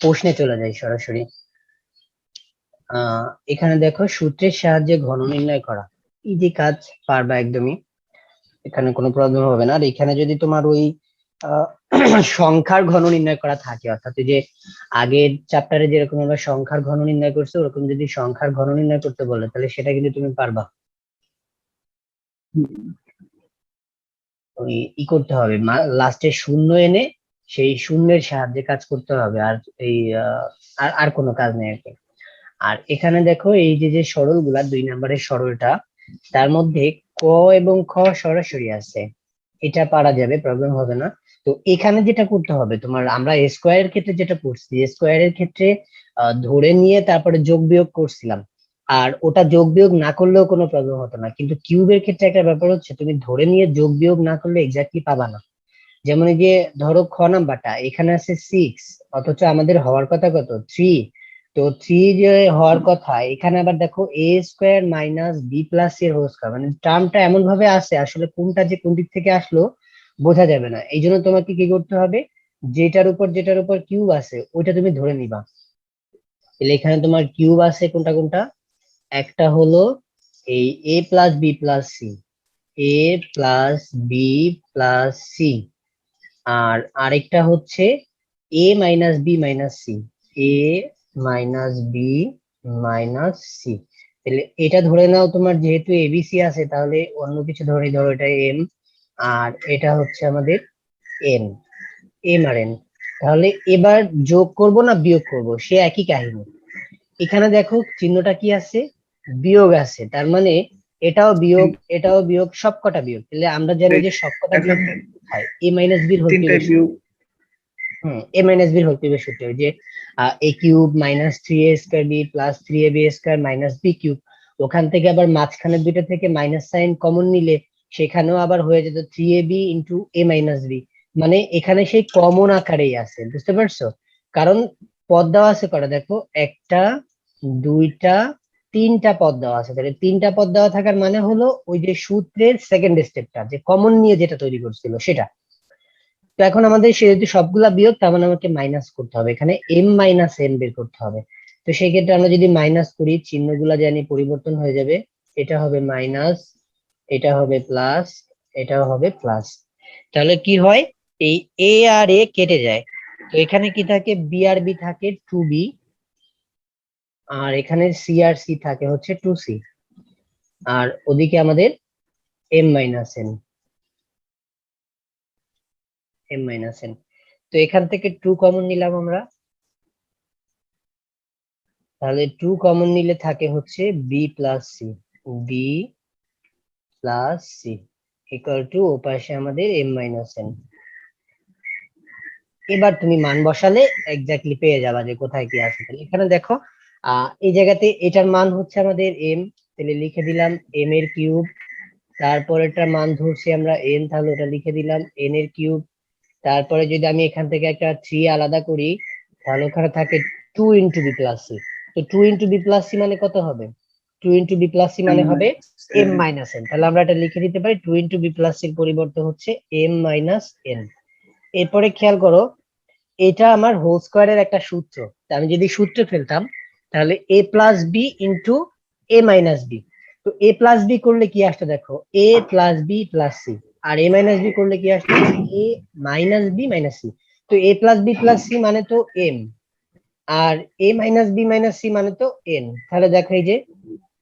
প্রশ্নে চলে যাই সরাসরি। এখানে দেখো সূত্রের সাহায্যে ঘন নির্ণয় করা, ইজি কাজ, পারবা একদমই, এখানে কোনো প্রবলেম হবে না। আর এখানে যদি তোমার ওই আহ, সংখ্যার ঘন নির্ণয় করা থাকে, অর্থাৎ এই যে আগের চ্যাপ্টারে যেরকম আমরা সংখ্যার ঘন নির্ণয় করছি, ওরকম যদি সংখ্যার ঘন নির্ণয় করতে বলে তাহলে সেটা কিন্তু তুমি পারবা। ওই করতে হবে, লাস্টে শূন্য এনে সেই শূন্যের সাহায্যে কাজ করতে হবে, আর এই আর আর কোনো কাজ নেই আর কি। আর এখানে দেখো এই যে যে সরল গুলা, 2 নম্বরের সরলটা, তার মধ্যে ক এবং খ সরাসরি আছে, এটা পারা যাবে, প্রবলেম হবে না। তো এখানে যেটা করতে হবে তোমার, আমরা স্কোয়ারের ক্ষেত্রে যেটা করছি, স্কোয়ারের ক্ষেত্রে ধরে নিয়ে তারপরে যোগ বিয়োগ করছিলাম, আর ওটা যোগ বিয়োগ না করলেও কোনো প্রবলেম হতো না। কিন্তু কিউবের ক্ষেত্রে একটা ব্যাপার হচ্ছে, তুমি ধরে নিয়ে যোগ বিয়োগ না করলে এক্স্যাক্টলি পাবা না। যেমন এই যে ধরো খ নাম্বারটা এখানে আছে 6, অথচ আমাদের হওয়ার কথা কত, 3। তো 3 যে হওয়ার কথা, এখানে আবার দেখো এ স্কোয়ার মাইনাস বি প্লাস এর হোল স্কোয়ার, মানে টার্মটা এমন ভাবে আছে, আসলে কোনটা যে কোন দিক থেকে আসলো বোঝা যাবে না। এই জন্য তোমাকে কি করতে হবে, যেটার উপর কিউব আছে ওইটা তুমি ধরে নিবা। তাহলে এখানে তোমার কিউব আছে কোনটা কোনটা, একটা হলো এই এ প্লাস বি প্লাস সি, এ প্লাস বি প্লাস সি, আর আরেকটা হচ্ছে এ মাইনাস বি মাইনাস সি, এ মাইনাস বি মাইনাস সি। তাহলে এটা ধরে নাও তোমার, যেহেতু এবিসি আছে তাহলে অন্য কিছু ধরে, ধরো এটা এম, আর এটা হচ্ছে আমাদের এন, এম আর এন। তাহলে এবার যোগ করব না বিয়োগ করব, সে একই কাহিনী। এখানে দেখো চিহ্নটা কি আছে, বিয়োগ আছে, তার মানে এটাও বিয়োগ, এটাও বিয়োগ, সবকটা বিয়োগ। তাহলে আমরা জানি যে সবকটা বিয়োগ এখানে হয় এ মাইনাস বির হোল তিনটাই কিউবের সূত্র। বিয়োগ। এ মাইনাস বির হোল কিউবের সূত্র, ওই যে a cube minus 3a² b plus 3ab² minus b cube. ওখান থেকে আবার মাঝখানের দুইটা থেকে মাইনাস সাইন কমন নিলে সেখানেও আবার হয়ে যেত 3ab into a minus B. মানে এখানে সেই কমন আকারেই আছে, বুঝতে পারছো? কারণ পদ দেওয়া আছে কটা দেখো, একটা, দুইটা, তিনটা পদ দেওয়া আছে। তাহলে তিনটা পদ দেওয়া থাকার মানে হলো ওই যে সূত্রের সেকেন্ড স্টেপটা, যে কমন নিয়ে যেটা তৈরি করছিল সেটা। তো এখন আমাদের যেহেতু সবগুলা বিয়োগ, তার মানে আমাকে মাইনাস করতে হবে, এখানে এম মাইনাস এন বের করতে হবে। তো সেই ক্ষেত্রে আমরা যদি মাইনাস করি, চিহ্নগুলা জানি পরিবর্তন হয়ে যাবে, এটা হবে মাইনাস, এটা হবে প্লাস, এটাও হবে প্লাস। তাহলে কি হয়, এই এ আর এ কেটে যায়, তো এখানে কি থাকে, বি আর বি থাকে 2b, আর এখানে সি আর সি থাকে হচ্ছে 2c, আর ওদিকে আমাদের M minus N, M minus N. তো এখান থেকে 2 কমন নিলাম আমরা, তাহলে 2 কমন নিলে থাকে হচ্ছে B plus C, B plus C equal to ওপাশে আমাদের এম মাইনাস এন। এবার তুমি মান বসালে এক্স্যাক্টলি পেয়ে যাবা যে কোথায় কি আছে। তাহলে এখানে দেখো এই জায়গাতে এটার মান হচ্ছে আমাদের এম, তাহলে লিখে দিলাম এম এর কিউব। তারপর এটার মান ধরছি আমরা এন, তাহলে ওটা লিখে দিলাম এন এর কিউব। তারপরে যদি আমি এখান থেকে একটা 3 আলাদা করি, তাহলে ওখানে থাকে 2 ইন্টু বি প্লাস সি। তো 2 ইন্টু বি প্লাস সি মানে কত হবে, 2 ইন্টু বি প্লাস সি মানে হবে এম মাইনাস এন। তাহলে আমরা এটা লিখে দিতে পারি 2 ইন্টু বি প্লাস সির পরিবর্তে হচ্ছে এম মাইনাস এন। এরপরে খেয়াল করো, এটা আমার হোল স্কোয়ারের একটা সূত্র, তা আমি যদি সূত্রে ফেলতাম তাহলে এ plus B into a minus B. তো এ প্লাস বি করলে কি আসতো দেখো, এ plus b plus C, R a minus B করলে কি আসতো, এ মাইনাস বি মাইনাস সি। তো এ প্লাস বি প্লাস সি মানে তো M, R a minus B minus C মানে তো এন। তাহলে দেখো এই যে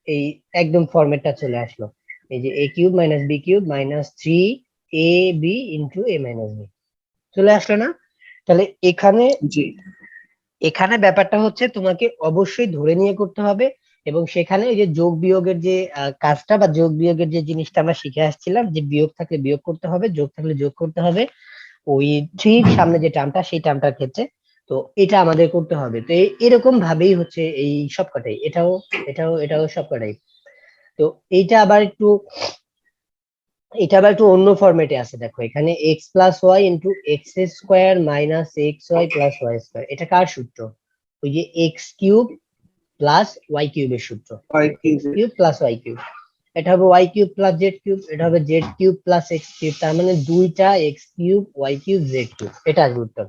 এই একদম ফরম্যাটটা চলে আসলো, এই যে a cube minus b cube minus 3ab into a minus b চলে আসলো না? তাহলে এখানে জি। এখানে ব্যাপারটা হচ্ছে তোমাকে অবশ্যই ধরে নিয়ে করতে হবে, এবং সেখানে ওই যে যোগ বিয়োগের যে কাজটা বা যোগ বিয়োগের যে জিনিসটা আমরা শিখে আসছিলাম, যে বিয়োগ থাকলে বিয়োগ করতে হবে, যোগ থাকলে যোগ করতে হবে, ওই থ্রির সামনে যে টার্মটা সেই টার্মটার ক্ষেত্রে। তো এটা আমাদের করতে হবে। তো এরকম ভাবেই হচ্ছে এই সবকটাই, এটাও এটাও এটাও সবকটাই। তো এইটা আবার একটু, এটা আবার একটু অন্য ফরম্যাটে আছে, দেখো এখানে X plus Y into X square minus X Y plus Y square. এটা কার সূত্র, ওই যে এক্স কিউব প্লাস ওয়াই কিউবের সূত্র, হয় কি X cube plus Y cube. এটা হবে Y cube plus Z cube, এটা হবে Z cube plus X cube, তার মানে দুইটা X cube Y cube Z cube, এটা আসবে উত্তর।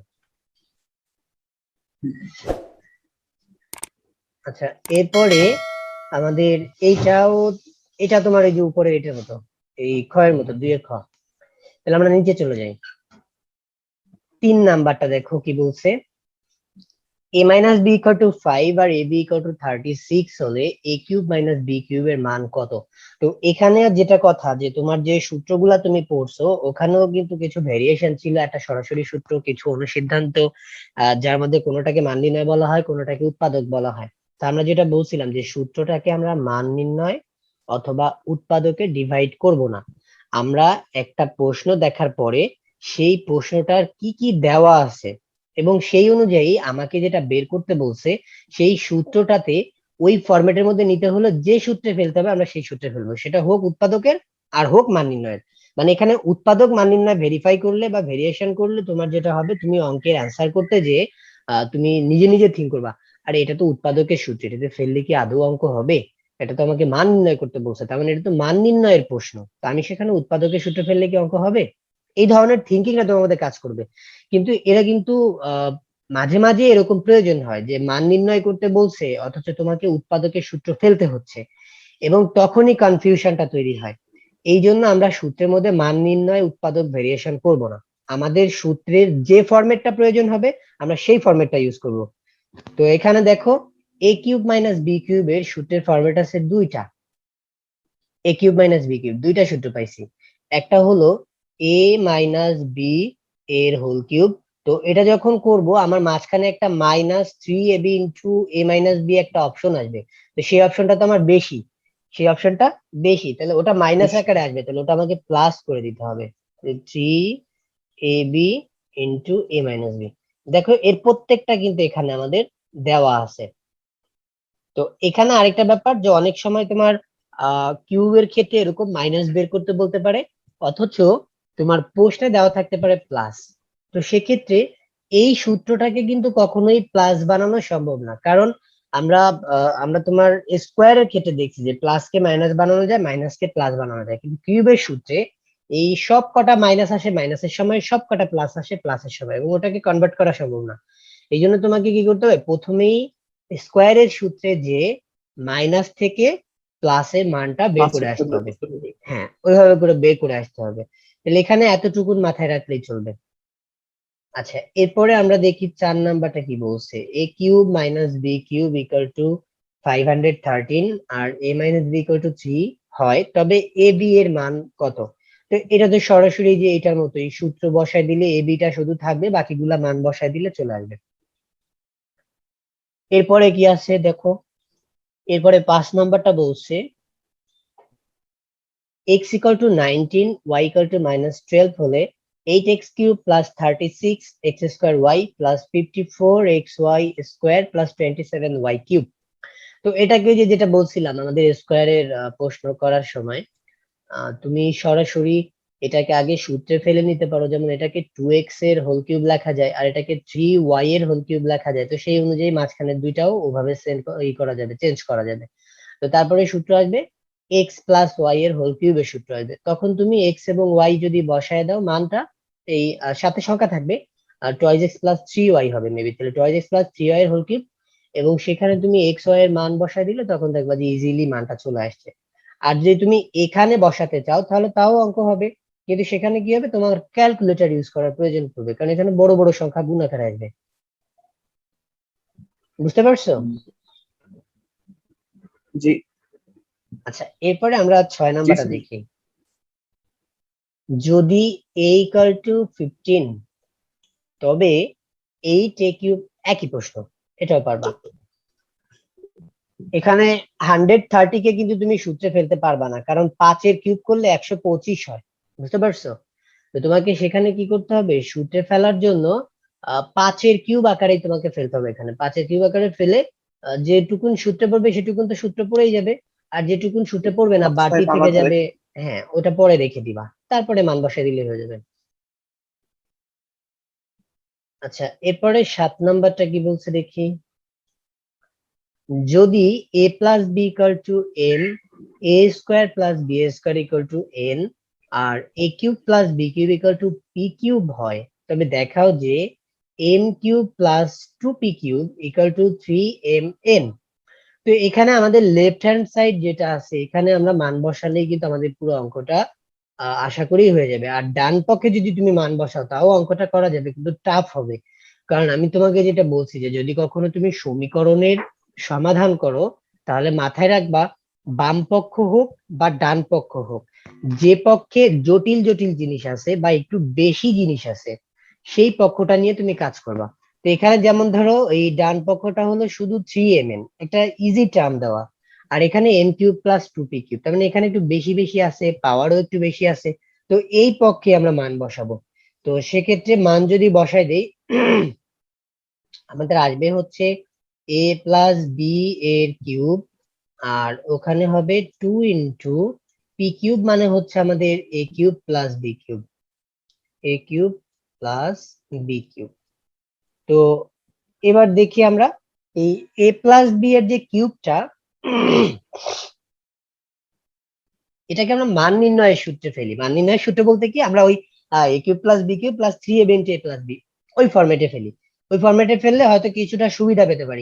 আচ্ছা, এরপরে আমাদের এটা তোমার এই যে উপরে এটার মতো, এই ক্ষয়ের মতো, 2 খ। তাহলে আমরা নিচে চলে যাই। 3 নাম্বারটা দেখো কি বলছে, a minus B equal to 5 আর a b ইকুয়াল টু 36 হলে a cube minus b cube এর মান কত? তো এখানে যেটা কথা, যে তোমার যে সূত্রগুলা তুমি পড়ছো ওখানেও কিন্তু কিছু ভেরিয়েশন ছিল, একটা সরাসরি সূত্র, কিছু অনুসিদ্ধান্ত, যার মধ্যে কোনোটাকে মান নির্ণয় বলা হয়, কোনোটাকে উৎপাদক বলা হয়। তো আমরা যেটা বলছিলাম যে সূত্রটাকে আমরা মান নির্ণয় অথবা উৎপাদকে ডিভাইড করব না। আমরা একটা প্রশ্ন দেখার পরে সেই প্রশ্নটার কি কি দেওয়া আছে এবং সেই অনুযায়ী আমাকে যেটা বের করতে বলছে সেই সূত্রটাতে ওই ফরম্যাটের মধ্যে নিতে হলো, যে সূত্রে ফেলতে হবে আমরা সেই সূত্রে ফেলবো, সেটা হোক উৎপাদকের আর হোক মান নির্ণয়ের। মানে এখানে উৎপাদক মান নির্ণয় ভেরিফাই করলে বা ভেরিয়েশন করলে তোমার যেটা হবে, তুমি অঙ্কের অ্যান্সার করতে যে তুমি নিজে নিজে থিঙ্ক করবা, আরে এটা তো উৎপাদকের সূত্র, এটাতে ফেললে কি আদৌ অঙ্ক হবে? এটা তো আমাকে মান নির্ণয় করতে বলছে, তার মানে এটা তো মান নির্ণয়ের প্রশ্ন, তো আমি সেখানে উৎপাদকের সূত্র ফেললে কি অঙ্ক হবে? এই ধরনের থিঙ্কিংটা তোমার মধ্যে কাজ করবে। কিন্তু এরা কিন্তু আহ মাঝে মাঝে এরকম প্রয়োজন হয় যে মান নির্ণয় করতে বলছে অথচ তোমাকে উৎপাদকের সূত্র ফেলতে হচ্ছে, এবং তখনই কনফিউশনটা তৈরি হয়। এই জন্য আমরা সূত্রের মধ্যে মান নির্ণয় উৎপাদক ভেরিয়েশন করব না। আমাদের সূত্রের যে ফরম্যাটটা প্রয়োজন হবে আমরা সেই ফরম্যাটটা ইউজ করব। তো এখানে দেখো, এ কিউব মাইনাস বি কিউবের সূত্রের ফরম্যাট আছে দুইটা, এ কিউব মাইনাস বি কিউব দুইটা সূত্র পাইছি। একটা হলো এ মাইনাস বি এর হোল কিউব। তো এটা যখন করব আমার মাঝখানে একটা -3ab into a minus B একটা অপশন আসবে, তো সেই অপশনটা তো আমার বেশি, সেই অপশনটা বেশি, তাহলে ওটা মাইনাস আকারে আসবে, তাহলে ওটা আমাকে প্লাস করে দিতে হবে, 3ab into a minus B. দেখো এর প্রত্যেকটা কিন্তু এখানে আমাদের দেওয়া আছে। তো এখানে আরেকটা ব্যাপার, যে অনেক সময় তোমার কিউবের ক্ষেত্রে এরকম মাইনাস বের করতে বলতে পারে, অথচ তোমার প্রশ্নে দেওয়া থাকতে পারে প্লাস। তো সেক্ষেত্রে এই সূত্রটাকে কিন্তু কখনোই প্লাস বানানো সম্ভব না, কারণ আমরা আমরা তোমার স্কোয়ারের ক্ষেত্রে দেখছি যে প্লাসকে মাইনাস বানানো যায়, মাইনাসকে প্লাস বানানো যায়, কিন্তু কিউবের সূত্রে এই সব কটা মাইনাস আসে মাইনাসের সময়, সব কটা প্লাস আসে প্লাসের সময়, এবং ওটাকে কনভার্ট করা সম্ভব না। এই জন্য তোমাকে কি করতে হবে, প্রথমেই স্কোয়ারের সূত্রে যে মাইনাস থেকে প্লাসের মানটা বের করে আসতে হবে। হ্যাঁ, ওইভাবে করে বের করে আসতে হবে। তাহলে এখানে এতটুকুন মাথায় রাখলেই চলবে। আচ্ছা, এরপরে আমরা দেখি 4 নাম্বারটা কি বলছে, a cube minus b cube equal to 513 আর a minus B equal to 3 হয়, তবে এ বি এর মান কত? তো এটা তো সরাসরি যে এটার মতোই, সূত্র বসায় দিলে এ বিটা শুধু থাকবে, বাকিগুলা মান বসায় দিলে চলে আসবে। এরপরে কি আছে দেখো, এরপরে 5 নাম্বারটা বলছে x equal to 19 y equal two -12 হলে 8x cube plus 36 x square y plus 54 xy square plus 27y cube. তো এটাকে যেটা বলছিলাম আমাদের স্কোয়ারের প্রশ্ন করার সময়, তুমি সরাসরি এটাকে আগে সূত্রে ফেলে নিতে পারো, যেমন এটাকে 2x এর হোল কিউব লেখা যায় আর এটাকে 3y এর হোল কিউব লেখা যায়, তো সেই অনুযায়ী মাঝখানের দুইটাও ওভাবে করা যাবে, চেঞ্জ করা যাবে। তো তারপরে সূত্র আসবে এক্স প্লাস ওয়াই এর হোল কিউবের সূত্র আসবে, তখন তুমি এক্স এবং ওয়াই যদি বসায় দাও মানটা, এই সাথে সংখ্যা থাকবে, আর টয়েস এক্স প্লাস 3y হবে মেবি, তাহলে টয়েস এক্স প্লাস 3y এর হোল কিউব, এবং সেখানে তুমি এক্স ওয়াই এর মান বসায় দিলে তখন দেখবা যে ইজিলি মানটা চলে আসছে। আর যদি তুমি এখানে বসাতে চাও তাহলে তাও অঙ্ক হবে, কিন্তু সেখানে কি হবে, তোমার ক্যালকুলেটর ইউজ করার প্রয়োজন পড়বে, কারণ এখানে বড় বড় সংখ্যা গুণ আকারে আসবে। বুঝতে পারছো? জি। আচ্ছা, এরপরে আমরা 6 জি নাম্বারটা স্যার। দেখি, যদি a ইকুয়াল টু 15 তবে 8a কিউব, একই প্রশ্ন, এটাও পারবা। এখানে 130 কে কিন্তু তুমি সূত্রে ফেলতে পারবা না, কারণ 5 এর কিউব করলে 125 হয়। বুঝতে পারছো? তো তোমাকে সেখানে কি করতে হবে, সূত্রে ফেলার জন্য 5 এর কিউব আকারেই তোমাকে ফেলতে হবে। এখানে 5 এর কিউব আকারে ফেলে যেটুকুন সূত্রে পড়বে সেটুকুন তো সূত্র পড়েই যাবে, আর যেটুকুন সূত্রে পড়বে না বাড়তি থেকে যাবে, হ্যাঁ ওটা পরে রেখে দিবা, তারপরে মান বসায় দিলে হয়ে যাবে। আচ্ছা, এরপরে 7 নাম্বারটা কি বলছে দেখি, যদি a plus B equal to N, A square plus B square equal to N, আর A cube plus B cube equal to P cube হয়, তবে দেখাও যে m cube plus 2p cube equal to 3mn। তো এখানে আমাদের left hand side যেটা আছে এখানে আমরা মান বসালেই কিন্তু আমাদের পুরো অঙ্কটা আশা করি হয়ে যাবে। আর ডান পক্ষে যদি তুমি মান বসাও তাও অঙ্কটা করা যাবে, কিন্তু টাফ হবে। কারণ আমি তোমাকে যেটা বলছি যে যদি কখনো তুমি সমীকরণের সমাধান করো তাহলে মাথায় রাখবা, বাম পক্ষ হোক বা ডান পক্ষ হোক, যে পক্ষে জটিল জটিল জিনিস আছে বা একটু বেশি জিনিস আছে সেই পক্ষটা নিয়ে তুমি কাজ করবা। তো এখানে যেমন ধরো এই ডান পক্ষটা হলো শুধু 3mn, একটা ইজি টার্ম দেওয়া, আর এখানে M cube plus 2p cube, তার মানে এখানে একটু বেশি বেশি আছে, পাওয়ারও একটু বেশি আছে। তো এই পক্ষে আমরা মান বসাবো। তো সেক্ষেত্রে মান যদি বসাই দেই আমাদের আসবে হচ্ছে a প্লাস বি এর কিউব, আর ওখানে হবে 2 ইন্টু p কিউব, মানে হচ্ছে আমাদের a cube plus B cube, a cube plus B cube. তো এবার দেখি আমরা এই a প্লাস বি এর যে কিউবটা এটাকে আমরা মান নির্ণয়ের সূত্রে ফেলি। মান নির্ণয়ের সূত্র বলতে কি, আমরা ওই a cube plus B cube plus 3ab into a plus B ওই ফরম্যাটে ফেলি। ওই ফরম্যাটে ফেললে হয়তো কিছুটা সুবিধা পেতে পারি।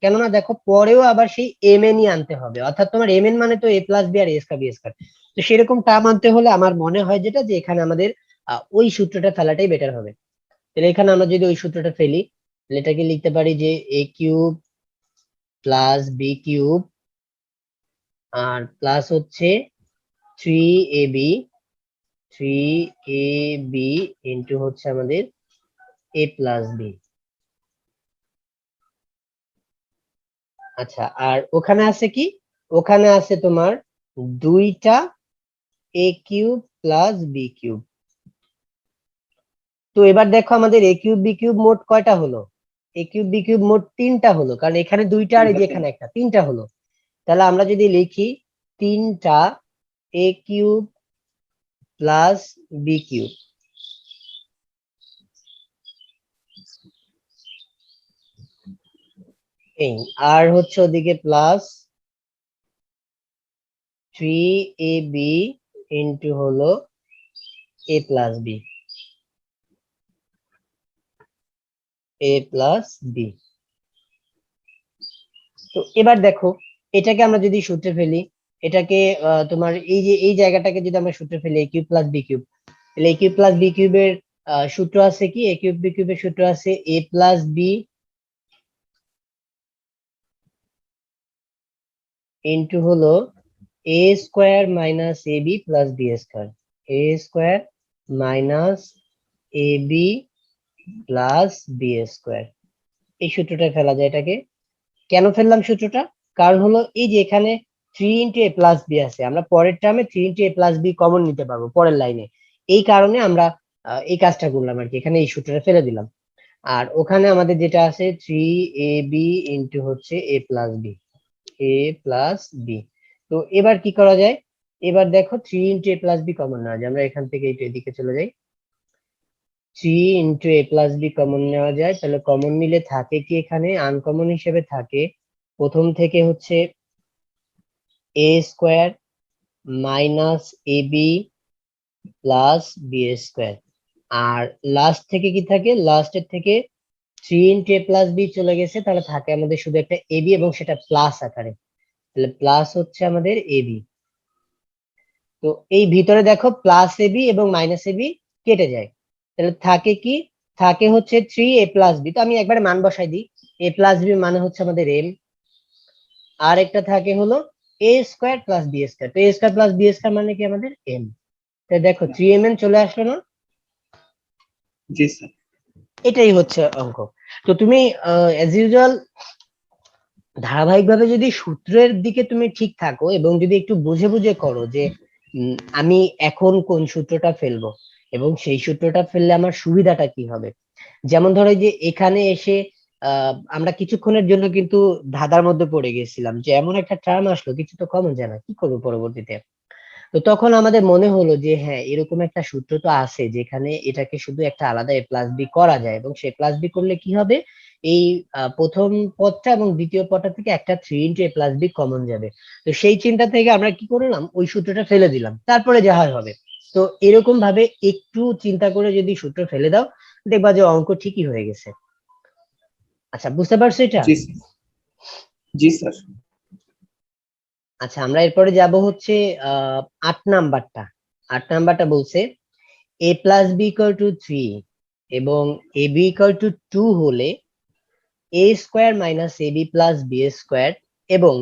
কেননা দেখো পরেও আবার সেই এম এন ই আনতে হবে, অর্থাৎ তোমার এম এন মানে তো a প্লাস বি আর a স্কয়ার বি স্কয়ার। তো সেরকম টার্ম আনতে হলে আমার মনে হয় যেটা যে এখানে আমাদের ওই সূত্রটা ফেলাটাই বেটার হবে। তাহলে এখানে আমরা যদি ওই সূত্রটা ফেলি তাহলে এটাকে লিখতে পারি যে a cube plus B cube আর প্লাস হচ্ছে 3ab, 3ab ইন্টু হচ্ছে আমাদের a প্লাস বি। আচ্ছা, আর ওখানে আছে কি, ওখানে আছে তোমার দুইটা a cube plus B cube. তো এবার দেখো আমাদের a কিউব বি কিউব মোট কয়টা হলো, a কিউব বি কিউব মোট তিনটা হলো, কারণ এখানে দুইটা আর এই যে এখানে একটা, তিনটা হলো। তাহলে আমরা যদি লিখি তিনটা a cube plus B cube, এই আর হচ্ছে ওদিকে প্লাস 3ab ইন্টু হলো a plus B, a plus B. তো এবার দেখো এটাকে আমরা যদি সূত্রে ফেলি, এটাকে তোমার এই যে এই জায়গাটাকে যদি আমরা সূত্রে ফেলি a cube plus B cube, তাহলে a কিউব প্লাস বি কিউবের সূত্র আছে কি, a কিউব বি কিউবের সূত্র আছে a প্লাস বি ইন্টু হলো a square minus A B plus B square, a square minus A B plus B square. এই সূত্রটা ফেলা যায় এটাকে। কেন ফেললাম সূত্রটা, কারণ হলো এই যে এখানে 3 ইন্টু এ প্লাস বি আছে, আমরা পরের টার্মে 3 ইন্টু এ প্লাস বি কমন নিতে পারবো পরের লাইনে। এই কারণে আমরা এই কাজটা করলাম আর কি, এখানে এই সূত্রটা ফেলে দিলাম। আর ওখানে আমাদের যেটা আছে 3ab ইন্টু হচ্ছে a plus B, A plus B. তো এবার কি করা যায়, এবার দেখো 3 ইন্টু এ প্লাস বি কমন নেওয়া যায়, আমরা এখান থেকে এইটা এদিকে চলে যাই, 3 ইন্টু এ প্লাস বি কমন নেওয়া যায়। তাহলে কমন নিলে থাকে কি, এখানে আনকমন হিসেবে থাকে প্রথম থেকে হচ্ছে এ স্কোয়ার মাইনাস এ বি প্লাস বি স্কোয়ার, আর লাস্ট থেকে কি থাকে, লাস্টের থেকে 3 ইন্টু এ প্লাস বি চলে গেছে, তাহলে থাকে আমাদের শুধু একটা এ বি এবং সেটা প্লাস আকারে। তাহলে প্লাস হচ্ছে আমাদের এ বি। তো এই ভিতরে দেখো প্লাস এ বি এবং মাইনাস এ বি কেটে যায়, তাহলে থাকে কি, থাকে হচ্ছে 3a প্লাস বি। তো আমি একবারে মান বসাই দিই, a প্লাস বি মানে হচ্ছে আমাদের এম, আর একটা থাকে হলো এ স্কোয়ার প্লাস বি স্কোয়ার। তো এ স্কোয়ার প্লাস বি স্কোয়ার মানে কি আমাদের এম। তো দেখো 3mn চলে আসলো না? জি স্যার। এটাই হচ্ছে অঙ্ক। তো তুমি অ্যাজ ইউজুয়াল ধারাবাহিকভাবে যদি সূত্রের দিকে তুমি ঠিক থাকো এবং যদি একটু বুঝে বুঝে করো যে আমি এখন কোন সূত্রটা ফেলবো এবং সেই সূত্রটা ফেললে আমার সুবিধাটা কি হবে। যেমন ধরো এই যে এখানে এসে আমরা কিছুক্ষণের জন্য কিন্তু ধাঁধার মধ্যে পড়ে গেছিলাম যে এমন একটা টার্ম আসলো কিছু তো কমন যায় না, কি করবো পরবর্তীতে। তো তখন আমাদের মনে হলো যে হ্যাঁ এরকম একটা সূত্র তো আছে যেখানে এটাকে শুধু একটা আলাদা এ প্লাস বি করা যায়, এবং সে প্লাস বি করলে কি হবে, এই প্রথম পদটা এবং দ্বিতীয় পদটা থেকে একটা 3 ইন্টু এ প্লাস বি কমন যাবে। তো সেই চিন্তা থেকে আমরা কি করলাম, ওই সূত্রটা ফেলে দিলাম, তারপরে যা হয় হবে। তো এরকম ভাবে একটু চিন্তা করে যদি সূত্র ফেলে দাও দেখবা যে অঙ্ক ঠিকই হয়ে গেছে। আচ্ছা, বুঝতে পারছো এটা? জি স্যার। জি স্যার। আচ্ছা, আমরা এরপরে যাব হচ্ছে 8 নাম্বারটা। 8 নাম্বারটা বলছে a plus B equal to 3 এবং এ বি ইকুয়াল টু 2 হলে A square minus A B plus B square এবং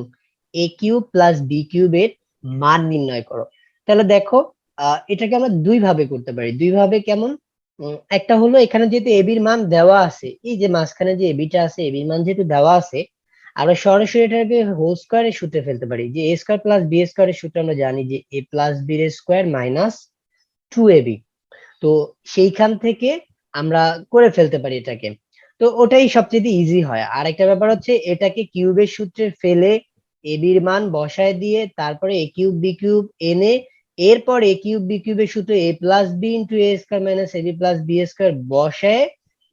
এ কিউব প্লাস বি কিউবের মান নির্ণয় করো। তাহলে দেখো, এটাকে আমরা দুই ভাবে করতে পারি। দুই ভাবে কেমন? একটা হলো এখানে যেহেতু এ বির মান দেওয়া আছে, এই যে মাঝখানে যে এ বিটা আছে, এ বির মান যেহেতু দেওয়া আছে, আমরা সরাসরি এটাকে হোল স্কোয়ারের সূত্রে ফেলতে পারি। যে এ স্কোয়ার প্লাস বি স্কোয়ারের সূত্র আমরা জানি যে এ প্লাস বি এর স্কোয়ার মাইনাস 2ab। তো সেইখান থেকে আমরা করে ফেলতে পারি এটাকে। তো ওটাই সবচেয়ে ইজি হয়। আর একটা ব্যাপার হচ্ছে এটাকে কিউবের সূত্রে ফেলে এ বির মান বসায় দিয়ে তারপরে এ কিউব বি কিউব এনে এরপর এ কিউব বি কিউবের সূত্রে এ plus B into a square minus A B plus B square বসায়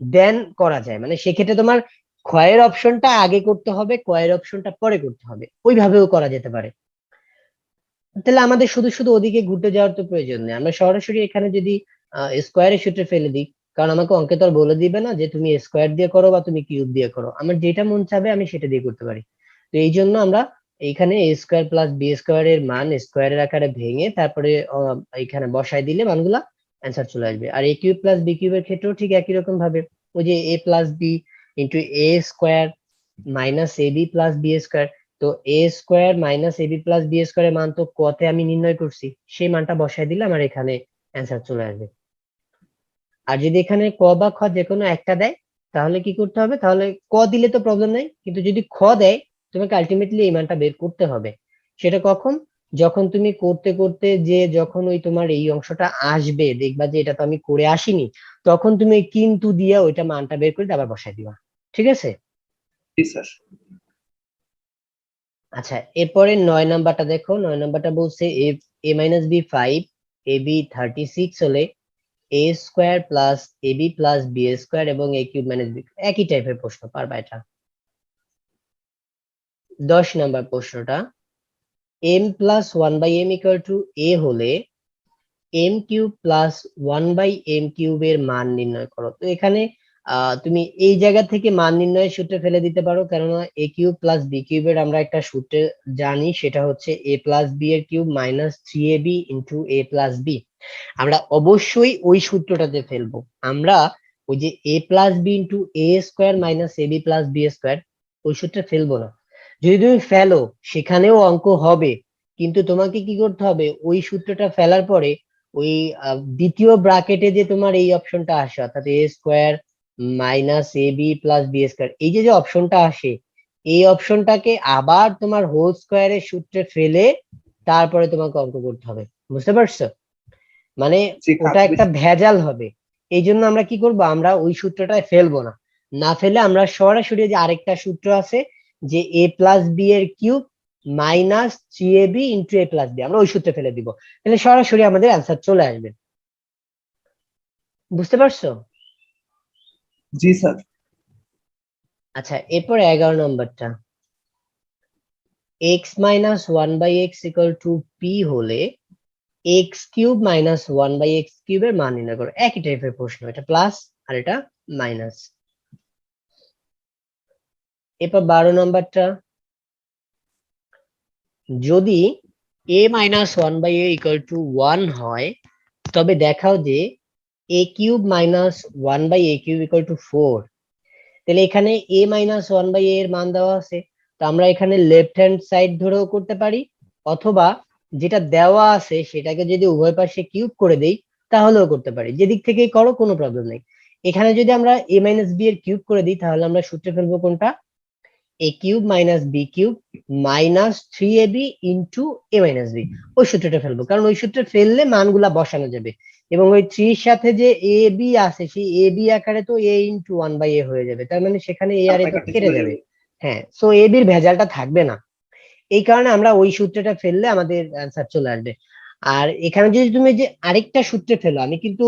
দেন করা যায়। মানে সেক্ষেত্রে তোমার ক্ষয়ের অপশনটা আগে করতে হবে, কয়ের অপশনটা পরে করতে হবে, ওইভাবেও করা যেতে পারে। তাহলে আমাদের শুধু শুধু ওদিকে ঘুরতে যাওয়ার তো প্রয়োজন নেই, আমরা সরাসরি এখানে যদি স্কোয়ারের সূত্রে ফেলে দিই, কারণ আমাকে অঙ্কে তো আর বলে দিবে না যে তুমি স্কোয়ার দিয়ে করো বা তুমি কিউব দিয়ে করো, আমার যেটা মন চাবে আমি সেটা দিয়ে করতে পারি। তো এই জন্য আমরা এইখানে এ স্কোয়ার প্লাস বি স্কোয়ার এর মান স্কোয়ারের আকারে ভেঙে তারপরে এখানে বসায় দিলে মানগুলা অ্যান্সার চলে আসবে। আর এ কিউব প্লাস বি কিউবের ক্ষেত্রেও ঠিক একই রকম ভাবে ওই যে a plus B into a square minus A B plus B square. তো এ স্কোয়ার মাইনাস এ বি প্লাস বি স্কোয়ারের মান তো কতে আমি নির্ণয় করছি, সেই মানটা বসাই দিলে আমার এখানে অ্যান্সার চলে আসবে। আর যদি এখানে ক বা খ যে কোনো একটা দেয় তাহলে কি করতে হবে? তাহলে ক দিলে তো প্রবলেম নাই, কিন্তু যদি খ দেয় তোমাকে আলটিমেটলি এই মানটা বের করতে হবে। সেটা কখন? যখন তুমি করতে করতে যে যখন ওই তোমার এই অংশটা আসবে, দেখবা যে এটা তো আমি করে আসিনি, তখন তুমি ওই কিন্তু দিয়ে ওইটা মানটা বের করে আবার বসাই দিবা। ঠিক আছে? জি স্যার। আচ্ছা, এরপরে 9 নাম্বারটা দেখো। 9 নাম্বারটা বলছে এ এ মাইনাস বি 5 এ বি 36 হলে A square plus A B plus B square এবং এ কিউব মাইনাস বি। একই টাইপের প্রশ্ন, পারবা এটা। 10 নাম্বার প্রশ্নটা m plus one by m equal to a হলে m cube plus one by m কিউবের মান নির্ণয় করো। তো এখানে তুমি এই জায়গা থেকে মান নির্ণয়ের সূত্রে ফেলে দিতে পারো, কেননা এ কিউব প্লাস বি কিউবের আমরা একটা সূত্রে জানি, সেটা হচ্ছে এ প্লাস বি এর কিউব মাইনাস 3ab ইন্টু এ প্লাস বি। আমরা অবশ্যই ওই সূত্রটাতে ফেলবো। আমরা ওই যে a plus B into a square minus A B plus B square ওই সূত্রে ফেলবো না। যদি তুমি ফেলো সেখানেও অঙ্ক হবে, কিন্তু তোমাকে কি করতে হবে? ওই সূত্রটা ফেলার পরে ওই দ্বিতীয় ব্রাকেটে যে তোমার এই অপশনটা আসে, অর্থাৎ এ স্কোয়ার মাইনাস এ বি প্লাস বি স্কোয়ার, এই যে যে অপশনটা আসে, এই অপশনটাকে আবার তোমার হোল স্কোয়ারের সূত্রে ফেলে তারপরে তোমাকে অঙ্ক করতে হবে। বুঝতে পারছো? মানে জি ওটা কাকু। একটা ভেজাল হবে। এই জন্য আমরা কি করব? আমরা ওই সূত্রটায় ফেলবো না। না ফেলে আমরা সরাসরি যে আরেকটা সূত্র আছে যে এ প্লাস বি এর কিউব মাইনাস 3ab ইন্টু এ প্লাস বি, আমরা ওই সূত্রে ফেলে দিব। তাহলে সরাসরি আমাদের অ্যান্সার চলে আসবে। বুঝতে পারছো? জি স্যার। আচ্ছা, এরপর 11 নম্বরটা x minus one by x equal to p হলে x cube minus one by x কিউবের মান নির্ণয় করো। একই টাইপের প্রশ্ন, এটা প্লাস আর এটা মাইনাস। এরপর 12 নম্বরটা যদি a minus one by a equal to one হয় তবে দেখাও যে a cube minus one by a cube equal to 4। তাহলে এখানে এ মাইনাস ওয়ান বাই এর মান দেওয়া আছে, তো আমরা এখানে লেফট হ্যান্ড সাইড ধরেও করতে পারি, অথবা যেটা দেওয়া আছে সেটাকে যদি উভয় পাশে কিউব করে দেই তাহলেও করতে পারি। যেদিক থেকেই করো কোনো প্রবলেম নেই। এখানে যদি আমরা এ মাইনাস বি এর কিউব করে দিই তাহলে আমরা সূত্রে ফেলবো কোনটা? A cube minus b cube minus 3ab into a minus b. ওই সূত্রটা ফেলবো, কারণ ওই সূত্রে ফেললে মানগুলা বসানো যাবে। এবং ওই 3 সাথে যে এ বি আছে সেই এ বি আকারে তো এ ইন্টু ওয়ান বাই এ হয়ে যাবে, তার মানে সেখানে এ আর এ কাটা তো কাটি কেটে চলে যাবে। যাবে। হ্যাঁ, সো এ বির ভেজালটা থাকবে না। এই কারণে আমরা ওই সূত্রটা ফেললে আমাদের অ্যান্সার চলে আসবে। আর এখানে যদি তুমি যে আরেকটা সূত্রে ফেলো, আমি কিন্তু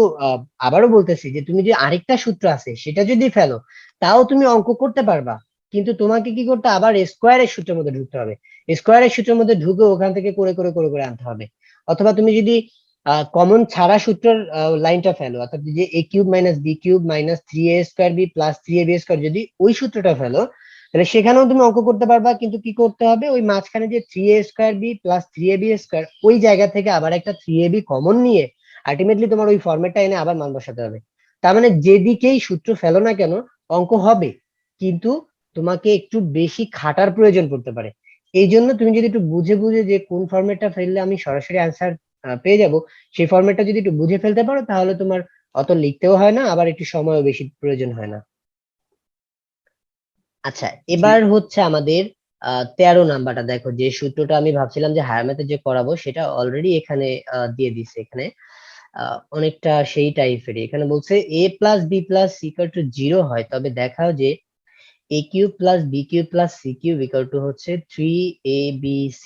আবারও বলতেছি যে তুমি যে আরেকটা সূত্র আছে সেটা যদি ফেলো তাও তুমি অঙ্ক করতে পারবা, কিন্তু তোমাকে কি করতে আবার স্কোয়ারের সূত্রের মধ্যে ঢুকতে হবে। স্কোয়ারের সূত্রের মধ্যে ঢুকে ওখান থেকে করে করে করে করে আনতে হবে। অথবা তুমি যদি কমন ছাড়া সূত্রের লাইনটা ফেলো, অর্থাৎ যে a cube minus b cube minus 3a² b plus 3ab² যদি ওই সূত্রটা ফেলো, তাহলে সেখানেও তুমি অঙ্ক করতে পারবা, কিন্তু কি করতে হবে, ওই মাঝখানে যে 3a² বি প্লাস 3ab² ওই জায়গা থেকে আবার একটা 3ab কমন নিয়ে আলটিমেটলি তোমার ওই ফরম্যাটটা এনে আবার মান বসাতে হবে। তার মানে যেদিকেই সূত্র ফেলো না কেন অঙ্ক হবে, কিন্তু তোমাকে একটু বেশি খাটার প্রয়োজন পড়তে পারে। এই জন্য তুমি যদি একটু বুঝে বুঝে যে কোন ফরম্যাটটা ফেললে আমি সরাসরি অ্যান্সার পেয়ে যাব, সেই ফরম্যাটটা যদি একটু বুঝে ফেলতে পারো তাহলে তোমার অত লিখতেও হয় না, আবার একটু সময়ও বেশি প্রয়োজন হয় না। আচ্ছা, জি এবার হচ্ছে আমাদের 13 নাম্বারটা দেখো, যে সূত্রটা আমি ভাবছিলাম যে হায়ার ম্যাথে যে করাবো সেটা অলরেডি এখানে দিয়ে দিছে। এখানে অনেকটা সেই টাইপেরই। এখানে বলছে a plus b plus C equal to 0 হয় তবে দেখাও যে a cube plus B cube plus c cube equal to হচ্ছে 3abc।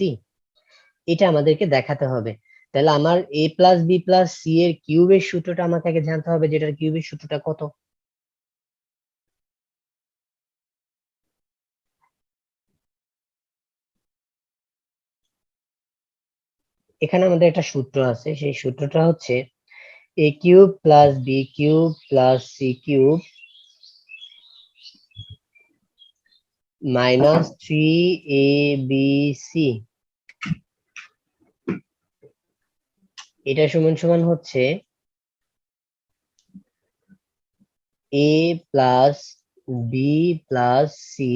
এটা আমাদেরকে দেখাতে হবে। তাহলে আমার a plus b plus C এর কিউবের সূত্রটা আমাকে আগে জানতে হবে, যেটার কিউবের সূত্রটা কত। এখানে আমাদের একটা সূত্র আছে, সেই সূত্রটা হচ্ছে a cube plus B cube plus c cube minus 3abc, এটা সমান সমান হচ্ছে a plus b plus c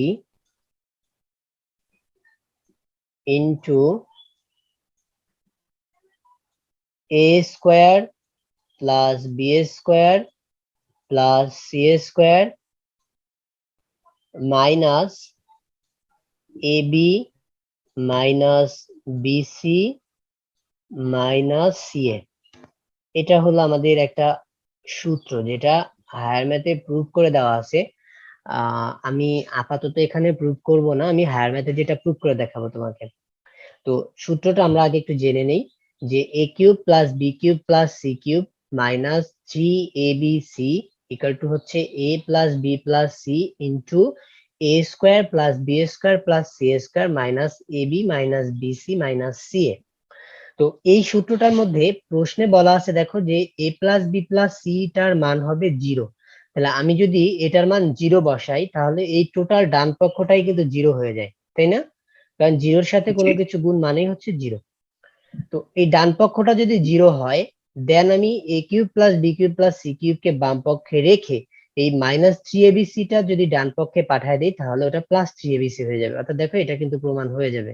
into a square plus B square plus C square minus A b minus bc minus c a. এটা হলো আমাদের একটা সূত্র যেটা হায়ার ম্যাথে প্রুভ করে দেওয়া আছে। আমি আপাতত এখানে প্রুভ করব না, আমি হায়ার ম্যাথে যেটা প্রুভ করে দেখাবো তোমাকে। তো সূত্রটা আমরা আগে একটু জেনে নেই, যে a cube plus B cube plus c cube minus 3abc equal to হচ্ছে a plus b plus c into a square plus B square plus C square minus ab minus bc minus c a. তো এই সূত্রটার মধ্যে প্রশ্নে বলা আছে দেখো যে a plus b plus c টার মান হবে 0। তাহলে আমি যদি এটার মান 0 বসাই তাহলে এই টোটাল ডান পক্ষটাই কিন্তু 0 হয়ে যায়, তাই না? কারণ 0-র সাথে জি কোনো কিছু গুণ মানেই হচ্ছে 0। তো এই ডান পক্ষটা যদি 0 হয়, দেন আমি a cube plus B cube plus c cube কে বাম পক্ষে রেখে এই মাইনাস 3abc টা যদি ডান পক্ষে পাঠায় দিই তাহলে ওটা প্লাস 3abc হয়ে যাবে। অর্থাৎ দেখো এটা কিন্তু প্রমাণ হয়ে যাবে।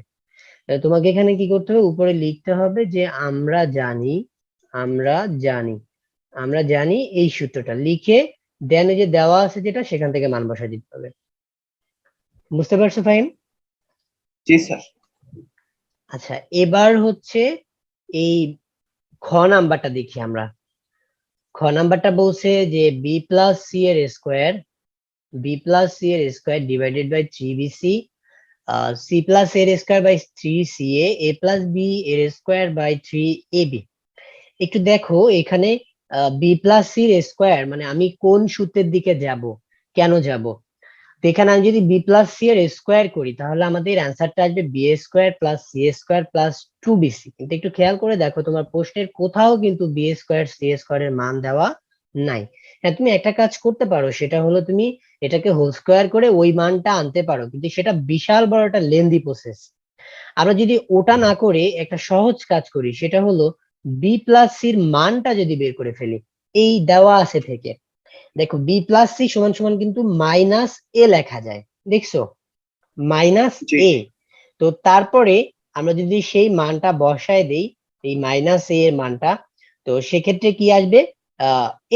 তোমাকে এখানে কি করতে হবে, উপরে লিখতে হবে যে আমরা জানি, আমরা জানি, আমরা জানি, এই সূত্রটা লিখে দেন যে দেওয়া আছে যেটা সেখান থেকে মান বসায় দিতে হবে। বুঝতে পারছো ফাহিম? জি স্যার। আচ্ছা, এবার হচ্ছে এই খ নাম্বারটা দেখি আমরা। খ নাম্বারটা বলছে যে বি প্লাস সি এর স্কোয়ার, বি প্লাস সি এর square divided by 3bc, c plus এর square by 3ca, a plus b এর স্কোয়ার বাই 3ab। একটু দেখো এখানে বি প্লাস সির স্কোয়ার মানে আমি কোন সূত্রের দিকে যাব, কেন যাব। তো এখানে আমি যদি বি প্লাস সি এর স্কোয়ার করি তাহলে আমাদের অ্যান্সারটা আসবে B square plus C square plus 2bc। কিন্তু একটু খেয়াল করে দেখো তোমার প্রশ্নের কোথাও কিন্তু বি স্কোয়ার সি স্কোয়ার এর মান দেওয়া নাই। হ্যাঁ, তুমি একটা কাজ করতে পারো, সেটা হলো তুমি এটাকে হোল স্কোয়ার করে ওই মানটা আনতে পারো, কিন্তু সেটা বিশাল বড় একটা লেন্দি প্রসেস। আমরা যদি ওটা না করে একটা সহজ কাজ করি, সেটা হলো বি প্লাস সির মানটা যদি বের করে ফেলি এই দেওয়া আছে থেকে। দেখো বি প্লাস সি সমান সমান কিন্তু মাইনাস এ লেখা যায়, দেখছো, মাইনাস জি এ। তো তারপরে আমরা যদি সেই মানটা বসায় দেই, এই মাইনাস এ এর মানটা, তো সেক্ষেত্রে কি আসবে,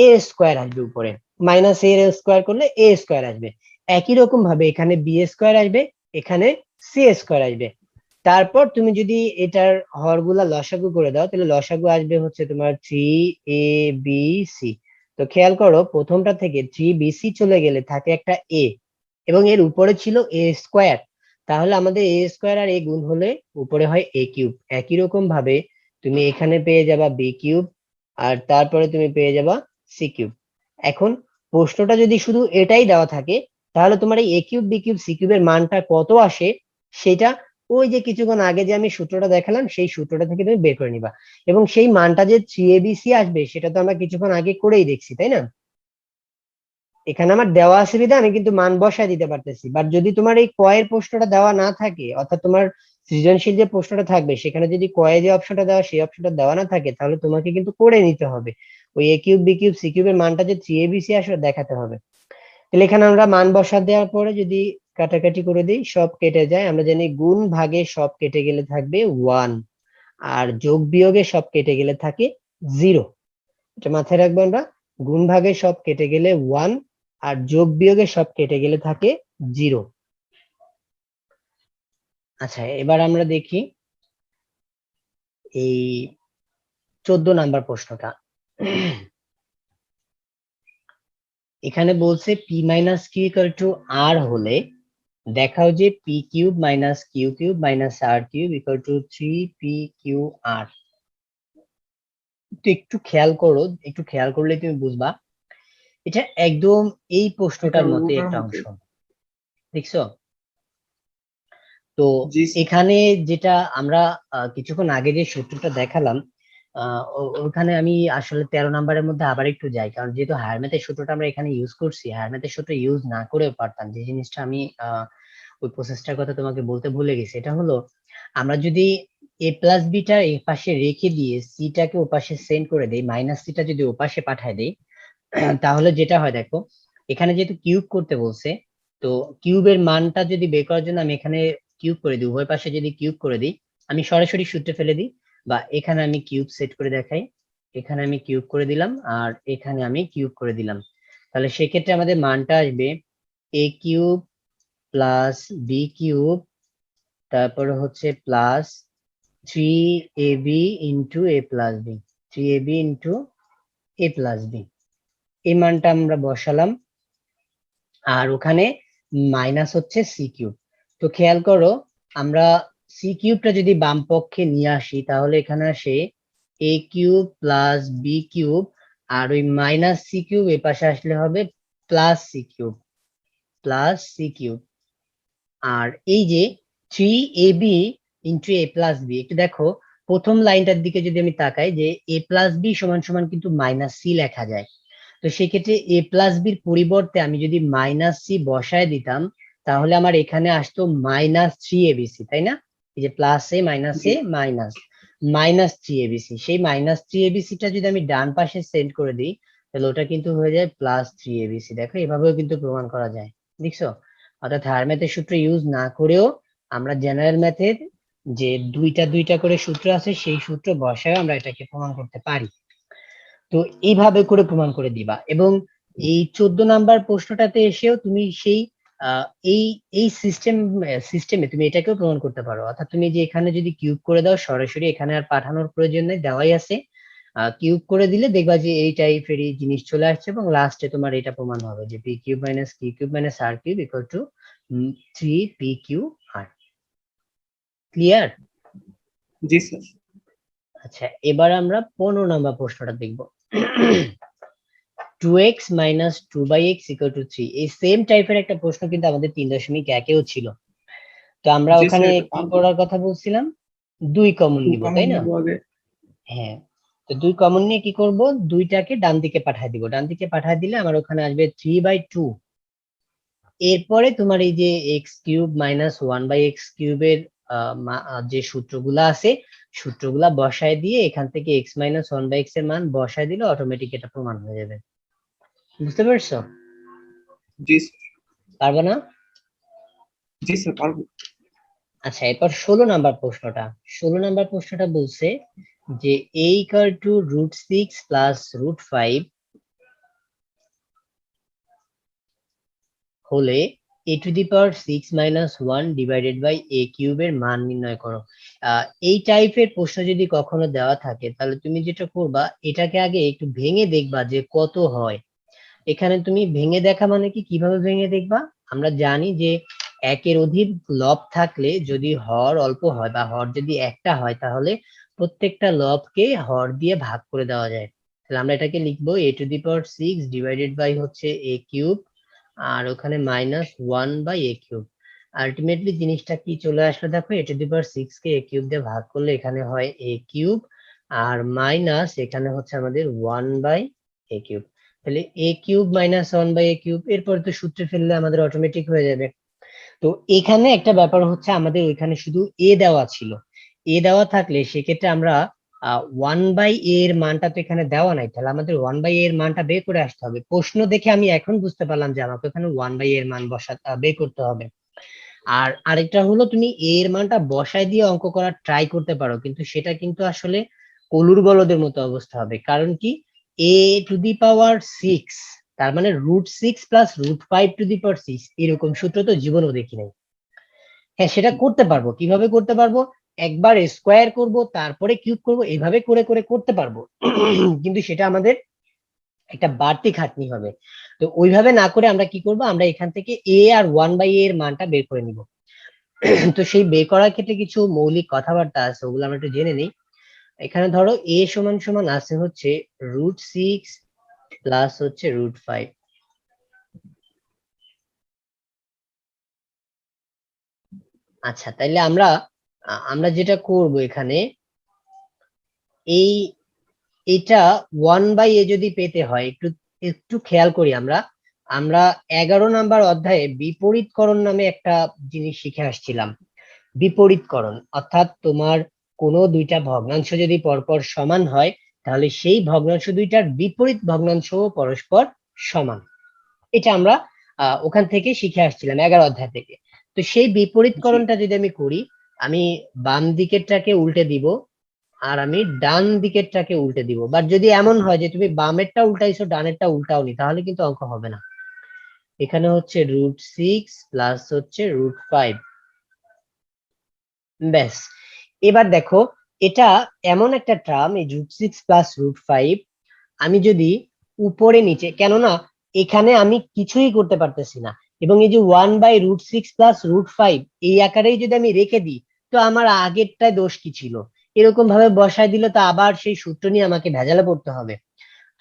এ স্কোয়ার আসবে উপরে। মাইনাস এ এর স্কোয়ার করলে এ স্কোয়ার আসবে। একই রকম ভাবে এখানে বি স্কোয়ার আসবে, এখানে সি স্কোয়ার আসবে। তারপর তুমি যদি এটার হরগুলা লসাগু করে দাও তাহলে লসাগু আসবে হচ্ছে তোমার 3abc। তো খেয়াল করো প্রথমটা থেকে 3bc চলে গেলে থাকে একটা এ, এবং এর উপরে ছিল এ স্কোয়ার। তাহলে আমাদের এ স্কোয়ার আর এ গুণ হলে উপরে হয় এ কিউব। একই রকম ভাবে তুমি এখানে পেয়ে যাবা বি কিউব, আর তারপরে তুমি পেয়ে যাবা সি কিউব। এখন প্রশ্নটা যদি শুধু এটাই দেওয়া থাকে তাহলে তোমার এই এ কিউব বি কিউব সি কিউবের মানটা কত আসে সেটা ওই যে কিছুক্ষণ আগে যে আমি সূত্রটা দেখালাম সেই সূত্রটা থেকে তুমি বের করে নিবা, এবং সেই মানটা যে 3abc আসবে সেটা তো আমরা কিছুক্ষণ আগে করেই দেখছি, তাই না? এখানে আমার দেওয়া আছে বিধায় আমি কিন্তু মান বসায় দিতে পারতেছি। বাট যদি তোমার এই কয়ের প্রশ্নটা দেওয়া না থাকে, অর্থাৎ তোমার সৃজনশীল যে প্রশ্নটা থাকবে সেখানে যদি কয়ে যে অপশনটা দেওয়া সেই অপশনটা দেওয়া না থাকে, তাহলে তোমাকে কিন্তু করে নিতে হবে। ওই এ কিউব বি কিউব সি কিউবের মানটা যে 3abc আসলে দেখাতে হবে। তাহলে এখানে আমরা মান বসা দেওয়ার পরে যদি কাটাকাটি করে দিই, সব কেটে যায়। আমরা জানি গুণ ভাগে সব কেটে গেলে থাকবে 1, আর যোগ বিয়োগে সব কেটে গেলে থাকে 0। এটা মাথায় রাখবো আমরা, গুণ ভাগে সব কেটে গেলে 1, আর যোগ বিয়োগে সব কেটে গেলে থাকে 0। আচ্ছা, এবার আমরা দেখি এই 14 নাম্বার প্রশ্নটা। এখানে বলছে p minus q equal to r হলে দেখাও যে P cube minus Q cube minus R cube equal to 3p r. তো একটু খেয়াল করো, একটু খেয়াল করলে তুমি বুঝবা এটা একদম এই এটা প্রশ্নটার মতোই রুটের একটা মতো। অংশ, দেখছো? তো জি স্যার। এখানে যেটা আমরা কিছুক্ষণ আগে যে সূত্রটা দেখালাম, ওখানে আমি আসলে 13 নাম্বারের মধ্যে আবার একটু যাই, কারণ যেহেতু হায়ার ম্যাথের সূত্রটা আমরা এখানে ইউজ করছি, হায়ার ম্যাথের সূত্র ইউজ না করেও পারতাম। যে জিনিসটা আমি ওই প্রসেসটার কথা তোমাকে বলতে ভুলে গেছি, এটা হলো আমরা যদি এ প্লাস বিটা এই পাশে রেখে দিয়ে সিটাকে ও পাশে সেন্ড করে দেই, মাইনাস সিটা যদি ও পাশে পাঠায় দেই, তাহলে যেটা হয় দেখো, এখানে যেহেতু কিউব করতে বলছে, তো কিউবের মানটা যদি বের করার জন্য আমি এখানে কিউব করে দিই, উভয় পাশে যদি কিউব করে দিই, আমি সরাসরি সূত্রে ফেলে দিই, বা এখানে আমি কিউব সেট করে দেখাই, এখানে আমি কিউব করে দিলাম আর এখানে আমি কিউব করে দিলাম, তাহলে সেক্ষেত্রে আমাদের মানটা আসবে এ কিউব প্লাস বি কিউব, তারপরে হচ্ছে প্লাস 3ab ইন্টু এ প্লাস বি, 3ab ইন্টু এ প্লাস বি, এই মানটা আমরা বসালাম। আর ওখানে মাইনাস হচ্ছে সি কিউব। তো খেয়াল করো, আমরা সি কিউবটা যদি বাম পক্ষে নিয়ে আসি, তাহলে এখানে আসে a cube plus B cube, আর ওই মাইনাস সি কিউব এ পাশে আসলে হবে plus c cube, plus c cube. আর এই যে 3ab ইন্টু এ প্লাস বি, একটু দেখো প্রথম লাইনটার দিকে যদি আমি তাকাই, যে এ প্লাস বি সমান সমান কিন্তু মাইনাস সি লেখা যায়। তো সেক্ষেত্রে এ প্লাস বির পরিবর্তে আমি যদি মাইনাস সি বসায় দিতাম, তাহলে আমার এখানে আসতো -3abc, তাই না? এই যে প্লাস এ মাইনাস জি এ মাইনাস -3abc, সেই -3abc-টা যদি আমি ডান পাশে সেন্ড করে দিই, তাহলে ওটা কিন্তু হয়ে যায় +3abc। দেখো এভাবেও কিন্তু প্রমাণ করা যায়, দেখছো? অর্থাৎ হায়ার ম্যাথের সূত্র ইউজ না করেও আমরা জেনারেল ম্যাথের যে দুইটা দুইটা করে সূত্র আছে সেই সূত্র বসায় আমরা এটাকে প্রমাণ করতে পারি। তো এইভাবে করে প্রমাণ করে দিবা, এবং এই 14 নাম্বার প্রশ্নটাতে এসেও তুমি সেই আহ, এই এই সিস্টেমে তুমি এটাকেও প্রমাণ করতে পারো। অর্থাৎ তুমি যে এখানে যদি কিউব করে দাও, সরাসরি এখানে আর পাঠানোর প্রয়োজন নেই, দেওয়াই আছে, কিউব করে দিলে দেখবা যে এই টাইপেরই জিনিস চলে আসছে, এবং লাস্টে তোমার এটা প্রমাণ হবে যে P cube minus Q cube minus R cube equal to 3p/r। Clear? জি স্যার। আচ্ছা, এবার আমরা 15 নাম্বার প্রশ্নটা দেখব। 2x minus 2/x equal to 3, এই সেম টাইপের একটা প্রশ্ন কিন্তু আমাদের 3.1-এও ছিল। তো আমরা জি ওখানে স্যার, এটা কি পারবো। করার কথা বলছিলাম? 2 কমন টু নিব, কমন তাই না? নিবো আগে। হ্যাঁ, তো 2 কমন নিয়ে কি করব, 2টাকে ডান দিকে পাঠিয়ে দিব, ডান দিকে পাঠিয়ে দিলে আমার ওখানে আসবে 3/2। এরপরে তোমার এই যে এক্স কিউব মাইনাস 1/x কিউবের যে সূত্রগুলা আছে, সূত্রগুলা বসায় দিয়ে এখান থেকে এক্স মাইনাস 1/x এর মান বসায় দিলে অটোমেটিক এটা প্রমাণ হয়ে যাবে। বুঝতে পারছো? জি স্যার। পারবে না? জি স্যার, পারবো। আচ্ছা, এরপর 16 নাম্বার প্রশ্নটা। 16 নাম্বার প্রশ্নটা বলছে যে a ইকুয়াল টু √6 প্লাস √5 হলে a⁻6 - 1 / a কিউবের মান নির্ণয় করো। এই টাইপের প্রশ্ন যদি কখনো দেওয়া থাকে, তাহলে তুমি যেটা করবা, এটাকে আগে একটু ভেঙে দেখবা যে কত হয়। এখানে তুমি ভেঙে দেখা মানে কি, কিভাবে ভেঙে দেখবা? আমরা জানি যে একের অধিক লব থাকলে যদি হর অল্প হয় বা হর যদি একটা হয়, তাহলে প্রত্যেকটা লবকে হর দিয়ে ভাগ করে দেওয়া যায়। তাহলে আমরা এটাকে লিখবো a⁻6 / হচ্ছে a কিউব, আর ওখানে -1/a কিউব। আলটিমেটলি জিনিসটা কি চলে আসলো দেখো, a to the power 6 K a cube দিয়ে ভাগ করলে এখানে হয় a কিউব, আর মাইনাস এখানে হচ্ছে আমাদের 1 বাই a কিউব। তাহলে a cube minus 1 by a cube, এরপর তো সূত্রে ফেললে আমাদের অটোমেটিক হয়ে যাবে। তো এখানে একটা ব্যাপার হচ্ছে, আমাদের ওইখানে শুধু এ দেওয়া ছিল, এ দেওয়া থাকলে সেক্ষেত্রে আমরা 1 বাই এ এর মানটা তো এখানে দেওয়া নাই, তাহলে আমাদের 1 বাই এর মানটা বের করে আসতে হবে। প্রশ্ন দেখে আমি এখন বুঝতে পারলাম যে আমাকে এখানে 1 বাই এর মান বের করতে হবে। আর আরেকটা হলো, তুমি এ এর মানটা বসায় দিয়ে অঙ্ক করার ট্রাই করতে পারো, কিন্তু সেটা কিন্তু আসলে কলুর বলদের মতো অবস্থা হবে। কারণ কি, এ টু দি পাওয়ার 6, তার মানে √6 প্লাস √5 টু দি পাওয়ার 6, এরকম সূত্র তো জীবনেও দেখি নাই। হ্যাঁ, সেটা করতে পারবো, কিভাবে করতে পারবো, একবার স্কোয়ার করব তারপরে কিউব করব, এইভাবে করে করে করতে পারবো। কিন্তু সেটা আমাদের একটা বাড়তি খাটনি হবে। তো ওইভাবে না করে আমরা কি করব, আমরা এখান থেকে এ আর 1 বাই এর মানটা বের করে নিব। তো সেই বের করার ক্ষেত্রে কিছু মৌলিক কথাবার্তা আছে, ওগুলো আমরা একটু জেনে নিই। এখানে ধরো এ সমান সমান আছে হচ্ছে √6 প্লাস হচ্ছে √5। আচ্ছা, তাইলে আমরা আমরা যেটা করব এখানে, এই এটা 1 বাই এ যদি পেতে হয়, একটু একটু খেয়াল করি আমরা। আমরা 11 নাম্বার অধ্যায়ে বিপরীতকরণ নামে একটা জিনিস শিখে আসছিলাম। বিপরীতকরণ অর্থাৎ তোমার কোনো দুইটা ভগ্নাংশ যদি পরপর সমান হয়, তাহলে সেই ভগ্নাংশ দুইটার বিপরীত ভগ্নাংশ পরস্পর সমান। এটা আমরা ওখান থেকে শিখে আসছিলাম 11 অধ্যায় থেকে। তো সেই জি বিপরীতকরণটা যদি আমি করি, আমি বাম দিকেরটাকে উল্টে দিব, আর আমি ডান দিকেরটাকে উল্টে দিব। বাট যদি এমন হয় যে তুমি বামেরটা উল্টাইছো ডানেরটা উল্টাওনি, তাহলে কিন্তু অঙ্ক হবে না। এখানে হচ্ছে √6 প্লাস হচ্ছে √5। ব্যাস, এবার দেখো, এটা এমন একটা টার্ম, এই √6 প্লাস √5, আমি যদি উপরে নিচে, কেননা এখানে আমি কিছুই করতে পারতেছি না, এবং এই যে 1 বাই √6 প্লাস √5 এই আকারেই যদি আমি রেখে দিই, তো আমার আগেরটায় দোষ কি ছিল, এরকম ভাবে বসায় দিলে তো আবার সেই সূত্র নিয়ে আমাকে ভেজালে পড়তে হবে।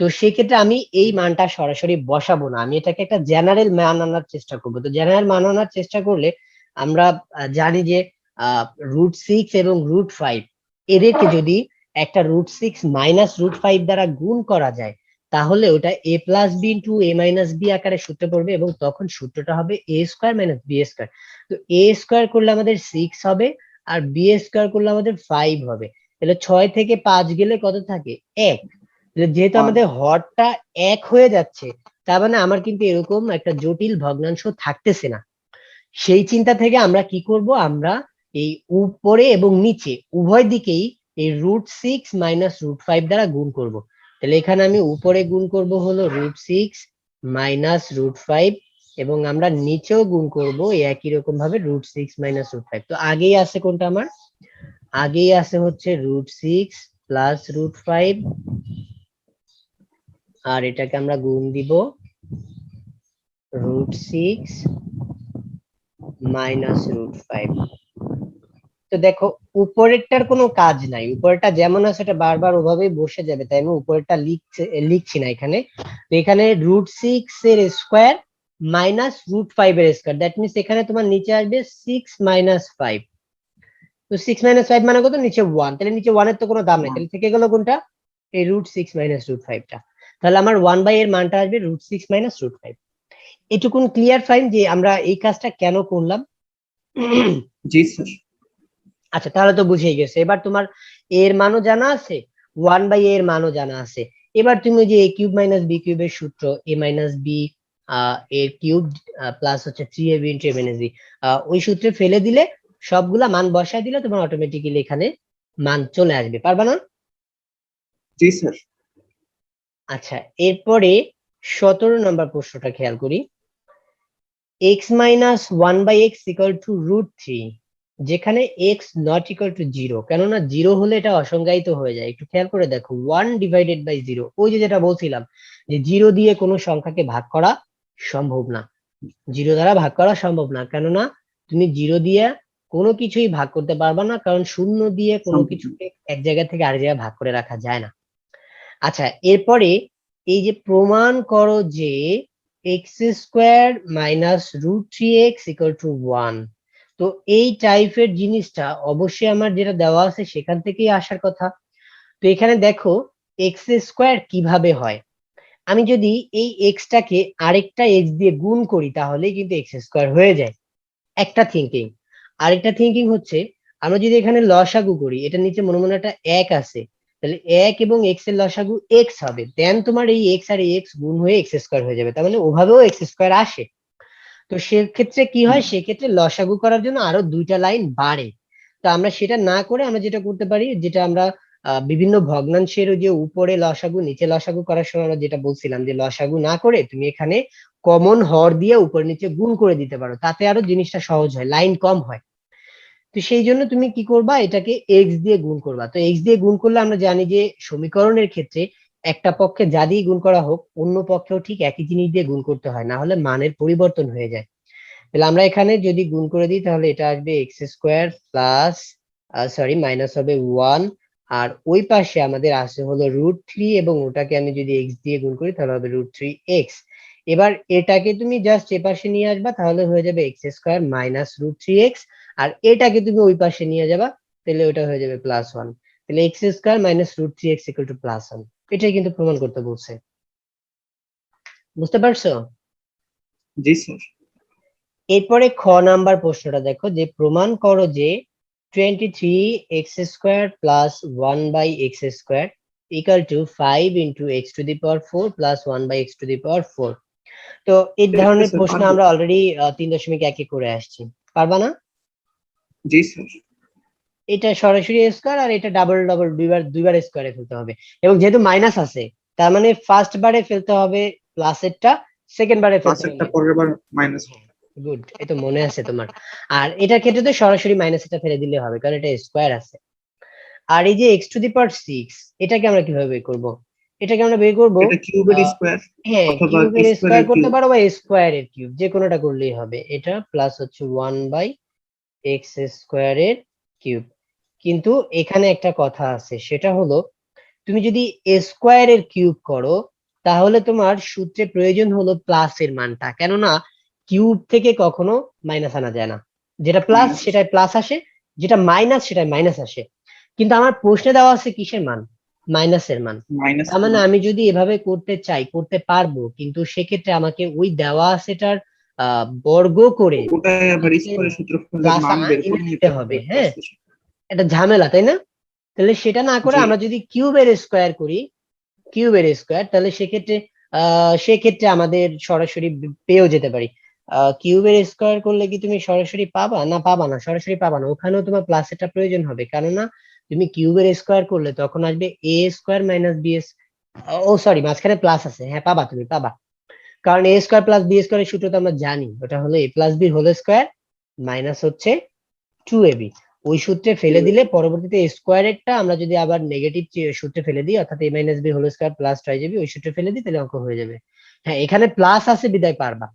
তো সেক্ষেত্রে আমি এই মানটা সরাসরি বসাবো না, আমি এটাকে একটা জেনারেল মান আনার চেষ্টা করবো। তো জেনারেল মান আনার চেষ্টা করলে আমরা জানি যে √6 এবং √5 এদেরকে যদি একটা √6 মাইনাস √5 দ্বারা গুণ করা যায়, তাহলে ওটা a plus B into a minus B আকারে সূত্র পড়বে, এবং তখন সূত্রটা হবে a square minus B square. তো a স্কোয়ার করলে আমাদের 6 হবে, আর বি স্কোয়ার করলে আমাদের 5 হবে। তাহলে 6 থেকে 5 গেলে কত থাকে, 1। যেহেতু 1 আমাদের হরটা 1 হয়ে যাচ্ছে, তার মানে আমার কিন্তু এরকম একটা জটিল ভগ্নাংশ থাকতেছে না। সেই চিন্তা থেকে আমরা কি করব, আমরা এই উপরে এবং নিচে উভয় দিকেই এই √6 মাইনাস √5 দ্বারা গুণ করব। তাহলে এখানে আমি উপরে গুণ করব হলো √6 মাইনাস √5, এবং আমরা নিচেও গুণ করব একই রকম ভাবে √6 মাইনাস √5। তো আগেই আছে কোনটা, আমার আগেই আছে হচ্ছে √6 প্লাস √5, আর এটাকে আমরা গুণ দিব √6 মাইনাস √5। তো দেখো, উপরেরটার কোনো কাজ নাই, উপরেরটা যেমন আছে এটা বারবার ওভাবেই বসে যাবে, তাই আমি উপরেরটা লিখছি না এখানে। তো এখানে √6 এর স্কোয়ার মাইনাস √5 এর স্কোয়ার, দ্যাট মিনস এখানে তোমার নিচে আসবে 6 মাইনাস 5। তো 6 মাইনাস 5 মানে কত, নিচে 1, তাহলে নিচে 1 এর তো কোনো দাম নাই, তাহলে থেকে গেল কোনটা, এই √6 মাইনাস √5 টা। তাহলে আমার 1 বাই এর মানটা আসবে √6 মাইনাস √5। এটুকুন ক্লিয়ার ফাইন যে আমরা এই কাজটা কেন করলাম? জি স্যার। আচ্ছা, তাহলে তো বুঝেই গেছে। এবার তোমার এর মানও জানা আছে, 1 বাই এর মানও জানা আছে। এবার তুমি যে a কিউব মাইনাস বি কিউবের সূত্র, a মাইনাস বি এর কিউব প্লাস হচ্ছে 3ab into a minus b, ওই সূত্রে ফেলে দিলে, সবগুলা মান বসায় দিলে তোমার অটোমেটিক্যালি এখানে মান চলে আসবে, পারবা না? জি স্যার। আচ্ছা, এরপরে 17 নম্বর প্রশ্নটা খেয়াল করি। x minus 1 by x equal to √3, যেখানে x নট ইকুয়াল টু 0, কেননা 0 হলে এটা অসংজ্ঞায়িত হয়ে যায়। একটু খেয়াল করে দেখো, 1 ডিভাইডেড বাই 0, ওই যে যেটা বলছিলাম যে 0 দিয়ে কোনো সংখ্যাকে ভাগ করা সম্ভব না, 0 দ্বারা ভাগ করা সম্ভব না, কেননা তুমি 0 দিয়ে কোনো কিছুই ভাগ করতে পারবা না, কারণ শূন্য দিয়ে কোনো কিছুকে এক জায়গা থেকে আরেক জায়গায় ভাগ করে রাখা যায় না। আচ্ছা, এরপরে এই যে প্রমাণ করো যে x square minus √3x equal to 1, তো এই টাইপের জিনিসটা অবশ্যই আমার যেটা দেওয়া আছে সেখান থেকেই আসার কথা। তো এখানে দেখো এক্স স্কোয়ার কিভাবে হয়। আমি যদি এই এক্সটাকে আরেকটা এক্স দিয়ে গুণ করি তাহলেই কিন্তু এক্স স্কোয়ার হয়ে যায়, একটা থিঙ্কিং। আরেকটা থিঙ্কিং হচ্ছে আমরা যদি এখানে লসাগু করি, এটা নিচে মনে মনে একটা এক আছে, তাহলে এক এবং এক্স এর লসাগু এক্স হবে, দেন তোমার এই এক্স আর এই এক্স গুণ হয়ে এক্স স্কোয়ার হয়ে যাবে, তার মানে ওভাবেও এক্স স্কোয়ার আসে। তো সেক্ষেত্রে কি হয়, সেক্ষেত্রে লসাগু করার জন্য আরো দুইটা লাইন বাড়ে। তো আমরা সেটা না করে আমরা যেটা করতে পারি, যেটা আমরা বিভিন্ন ভগ্নাংশের ওই যে উপরে লসাগু নিচে লসাগু করার সময় আমরা যেটা বলছিলাম, যে লসাগু না করে তুমি এখানে কমন হর দিয়ে উপর নিচে গুণ করে দিতে পারো, তাতে আরো জিনিসটা সহজ হয়, লাইন কম হয়। তো সেই জন্য তুমি কি করবা, এটাকে এক্স দিয়ে গুণ করবা। তো এক্স দিয়ে গুণ করলে আমরা জানি যে সমীকরণের ক্ষেত্রে একটা পক্ষে যা দিয়ে গুণ করা হোক অন্য পক্ষেও ঠিক একই জিনিস দিয়ে গুণ করতে হয়, না হলে মানের পরিবর্তন হয়ে যায়। তাহলে আমরা এখানে যদি গুণ করে দিই তাহলে এটা আসবে x square plus sorry minus হবে 1, আর ওই পাশে আমাদের আছে হলো √3, এবং ওটাকে আমি যদি এক্স দিয়ে গুণ করি তাহলে হবে √3x। এবার এটাকে তুমি জাস্ট এ পাশে নিয়ে আসবা, তাহলে হয়ে যাবে এক্স স্কোয়ার মাইনাস √3x, আর এটাকে তুমি ওই পাশে নিয়ে যাবা, তাহলে ওটা হয়ে যাবে +1। তাহলে x square minus √3x equal to +1, এটাই কিন্তু প্রমাণ করতে বলছে। বুঝতে পারছো? জি স্যার। এরপরে খ নাম্বার প্রশ্নটা দেখো, যে প্রমাণ করো যে 23x² plus 1/x² equal to 5 into x⁴ plus 1/x⁴। তো এই ধরনের স্যার প্রশ্ন পারবো। আমরা অলরেডি 3.1 করে আসছি, পারবা না? জি স্যার। এটা সরাসরি স্কোয়ার, আর এটা ডাবল ডাবল দুইবার স্কোয়ারে ফেলতে হবে, এবং যেহেতু মাইনাস আছে তার মানে ফার্স্ট বারে ফেলতে হবে প্লাসেরটা, সেকেন্ড বারে ফেলতে পাঁচেরটা হবে। পরের বার মাইনাস। গুড, এই তো মনে আছে তোমার। আর এটার ক্ষেত্রে তো সরাসরি মাইনাস এটা ফেলে দিলে হবে, কারণ এটা স্কোয়ার আছে। আর এই যে x⁶, এটাকে আমরা কিভাবে বের করব? এটাকে আমরা বের করব, এটা কিউবের আহ, স্কোয়ার হ্যাঁ অথবা কিউবের স্কোয়ার স্কোয়ারের করতে কিউব। পারো বা স্কোয়ারের কিউব, যে কোনোটা করলেই হবে। এটা প্লাস হচ্ছে 1/x² এর কিউব। কিন্তু এখানে একটা কথা আছে, সেটা হলো তুমি যদি স্কোয়ারের কিউব করো তাহলে তোমার সূত্রে প্রয়োজন হলো প্লাসের মানটা, কেননা কিউব থেকে কখনো মাইনাস আনা যায় না। যেটা প্লাস মাইনাস সেটাই প্লাস আসে, যেটা মাইনাস সেটাই মাইনাস আসে। কিন্তু আমার প্রশ্নে দেওয়া আছে কিসের মান? মাইনাসের মান। মাইনাস তার মানে আমি যদি এভাবে করতে চাই করতে পারবো, কিন্তু সেক্ষেত্রে আমাকে ওই দেওয়া সেটার বর্গ করে ওটাই আবার নিচে স্কোয়ারের সূত্রফলের প্লাস মান বের এনে করে দিতে নিতে হবে। হবে হ্যাঁ, প্লাস। এটা ঝামেলা, তাই না? তাহলে সেটা না করে জি আমরা যদি কিউবের স্কোয়ার করি, কিউবের স্কোয়ার, তাহলে সেক্ষেত্রে আমাদের সরাসরি পেয়েও যেতে পারি। কিউবের স্কোয়ার করলে কি তুমি সরাসরি পাবা? না, পাবা না, সরাসরি পাবা না, ওখানেও তোমার প্লাসেরটা প্রয়োজন হবে, কেননা তুমি কিউবের স্কোয়ার করলে তখন আসবে a² মাইনাস bs। ও সরি, মাঝখানে প্লাস আছে, হ্যাঁ পাবা, তুমি পাবা, কারণ a² প্লাস b² এর সূত্র তো আমরা জানি, ওটা হলো a+b² মাইনাস হচ্ছে 2ab। ওই সূত্রে ফেলে দিলে পরবর্তীতে স্কোয়ারেরটা আমরা যদি আবার নেগেটিভ সূত্রে ফেলে দিই, অর্থাৎ a−b² প্লাস 2ab ওই সূত্রে ফেলে দিই, তাহলে অঙ্ক হয়ে যাবে। হ্যাঁ, এখানে প্লাস আছে বিদায় পারবা,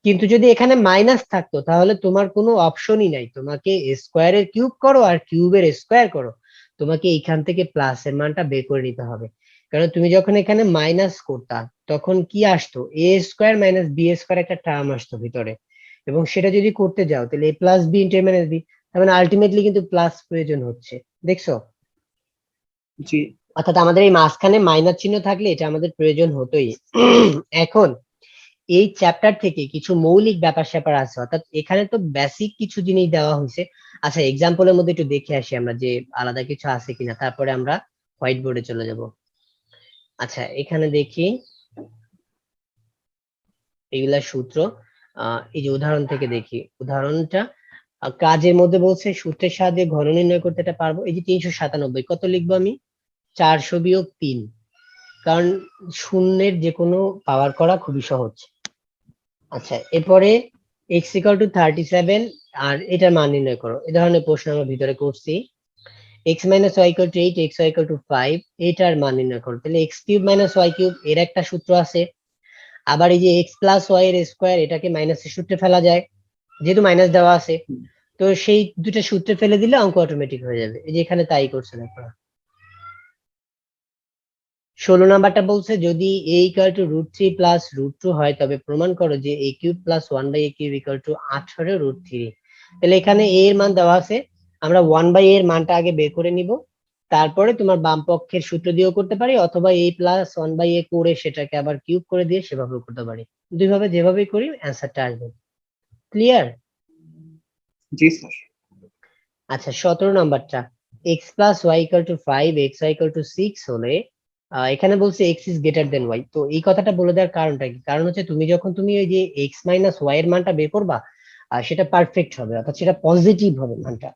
কিন্তু যদি এখানে মাইনাস থাকতো তাহলে তোমার কোনো অপশনই নাই, তোমাকে স্কোয়ারের কিউব করো আর কিউবের স্কোয়ার করো, তোমাকে এইখান থেকে প্লাসের মানটা বের করে নিতে হবে। কারণ তুমি যখন এখানে মাইনাস করতা তখন কি আসতো, a² - b² একটা টার্ম আসতো ভিতরে, এবং সেটা যদি করতে যাও তাহলে a+b × a−b, তার মানে আলটিমেটলি কিন্তু প্লাস প্রয়োজন হচ্ছে। দেখছো? জি অর্থাৎ আমাদের এই মাঝখানে মাইনাস চিহ্ন থাকলে এটা আমাদের প্রয়োজন হতোই। এখন এই চ্যাপ্টার থেকে কিছু মৌলিক ব্যাপার স্যাপার আছে, অর্থাৎ এখানে তো বেসিক কিছু জিনিস দেওয়া হয়েছে। আচ্ছা, এক্সাম্পলের মধ্যে একটু দেখে আসি আমরা যে আলাদা কিছু আছে কিনা, তারপরে আমরা হোয়াইট বোর্ডে চলে যাব। আচ্ছা, এখানে দেখি এগুলা সূত্র, এই যে উদাহরণ থেকে দেখি, উদাহরণটা কাজের মধ্যে বলছে সূত্রের সাহায্যে ঘন নির্ণয় করতে, এটা পারবো। এই যে 397, কত লিখবো আমি? 400 - 3, কারণ শূন্যের যে কোনো পাওয়ার করা খুবই সহজ। আচ্ছা, এরপরে x = 37, আর এটার মান নির্ণয় করো। এই ধরনের প্রশ্ন আমরা ভিতরে করছি। x - y = 8, xy = 5, এটার মান নির্ণয় করো। তাহলে x³ - y³ এর একটা সূত্র আছে। আবার এই যে x + y এর স্কোয়ার, এটাকে মাইনাসের সূত্রে ফেলা যায় যেহেতু মাইনাস দেওয়া আছে। তো সেই দুটো সূত্রে ফেলে দিলে অঙ্ক অটোমেটিক হয়ে যাবে। এই যে এখানে তাই করছে দেখো। 16 নাম্বারটা বলছে যদি a = √3 + √2 হয় তবে প্রমাণ করো যে a³ + 1/a³ = 18 √3। তাহলে এখানে a এর মান দেওয়া আছে, আমরা 1/a এর মানটা আগে বের করে নিব, তারপরে তোমার বাম পক্ষের সূত্র দিয়েও করতে পারি, অথবা a প্লাস 1/a করে সেটাকে আবার কিউব করে দিয়ে সেভাবেও করতে পারি। দুইভাবে যেভাবেই করি অ্যান্সারটা আসবে। ক্লিয়ার? জি স্যার। আচ্ছা 17 নাম্বারটা, x plus Y equal to 5 x y equal to 6 হলে এখানে বলছে x is greater than y। তো এই কথাটা বলে দেওয়ার কারণটা কি? কারণ হচ্ছে তুমি যখন ওই যে x মাইনাস ওয়াই এর মানটা বের করবা, সেটা পারফেক্ট হবে, অর্থাৎ সেটা পজিটিভ হবে মানটা।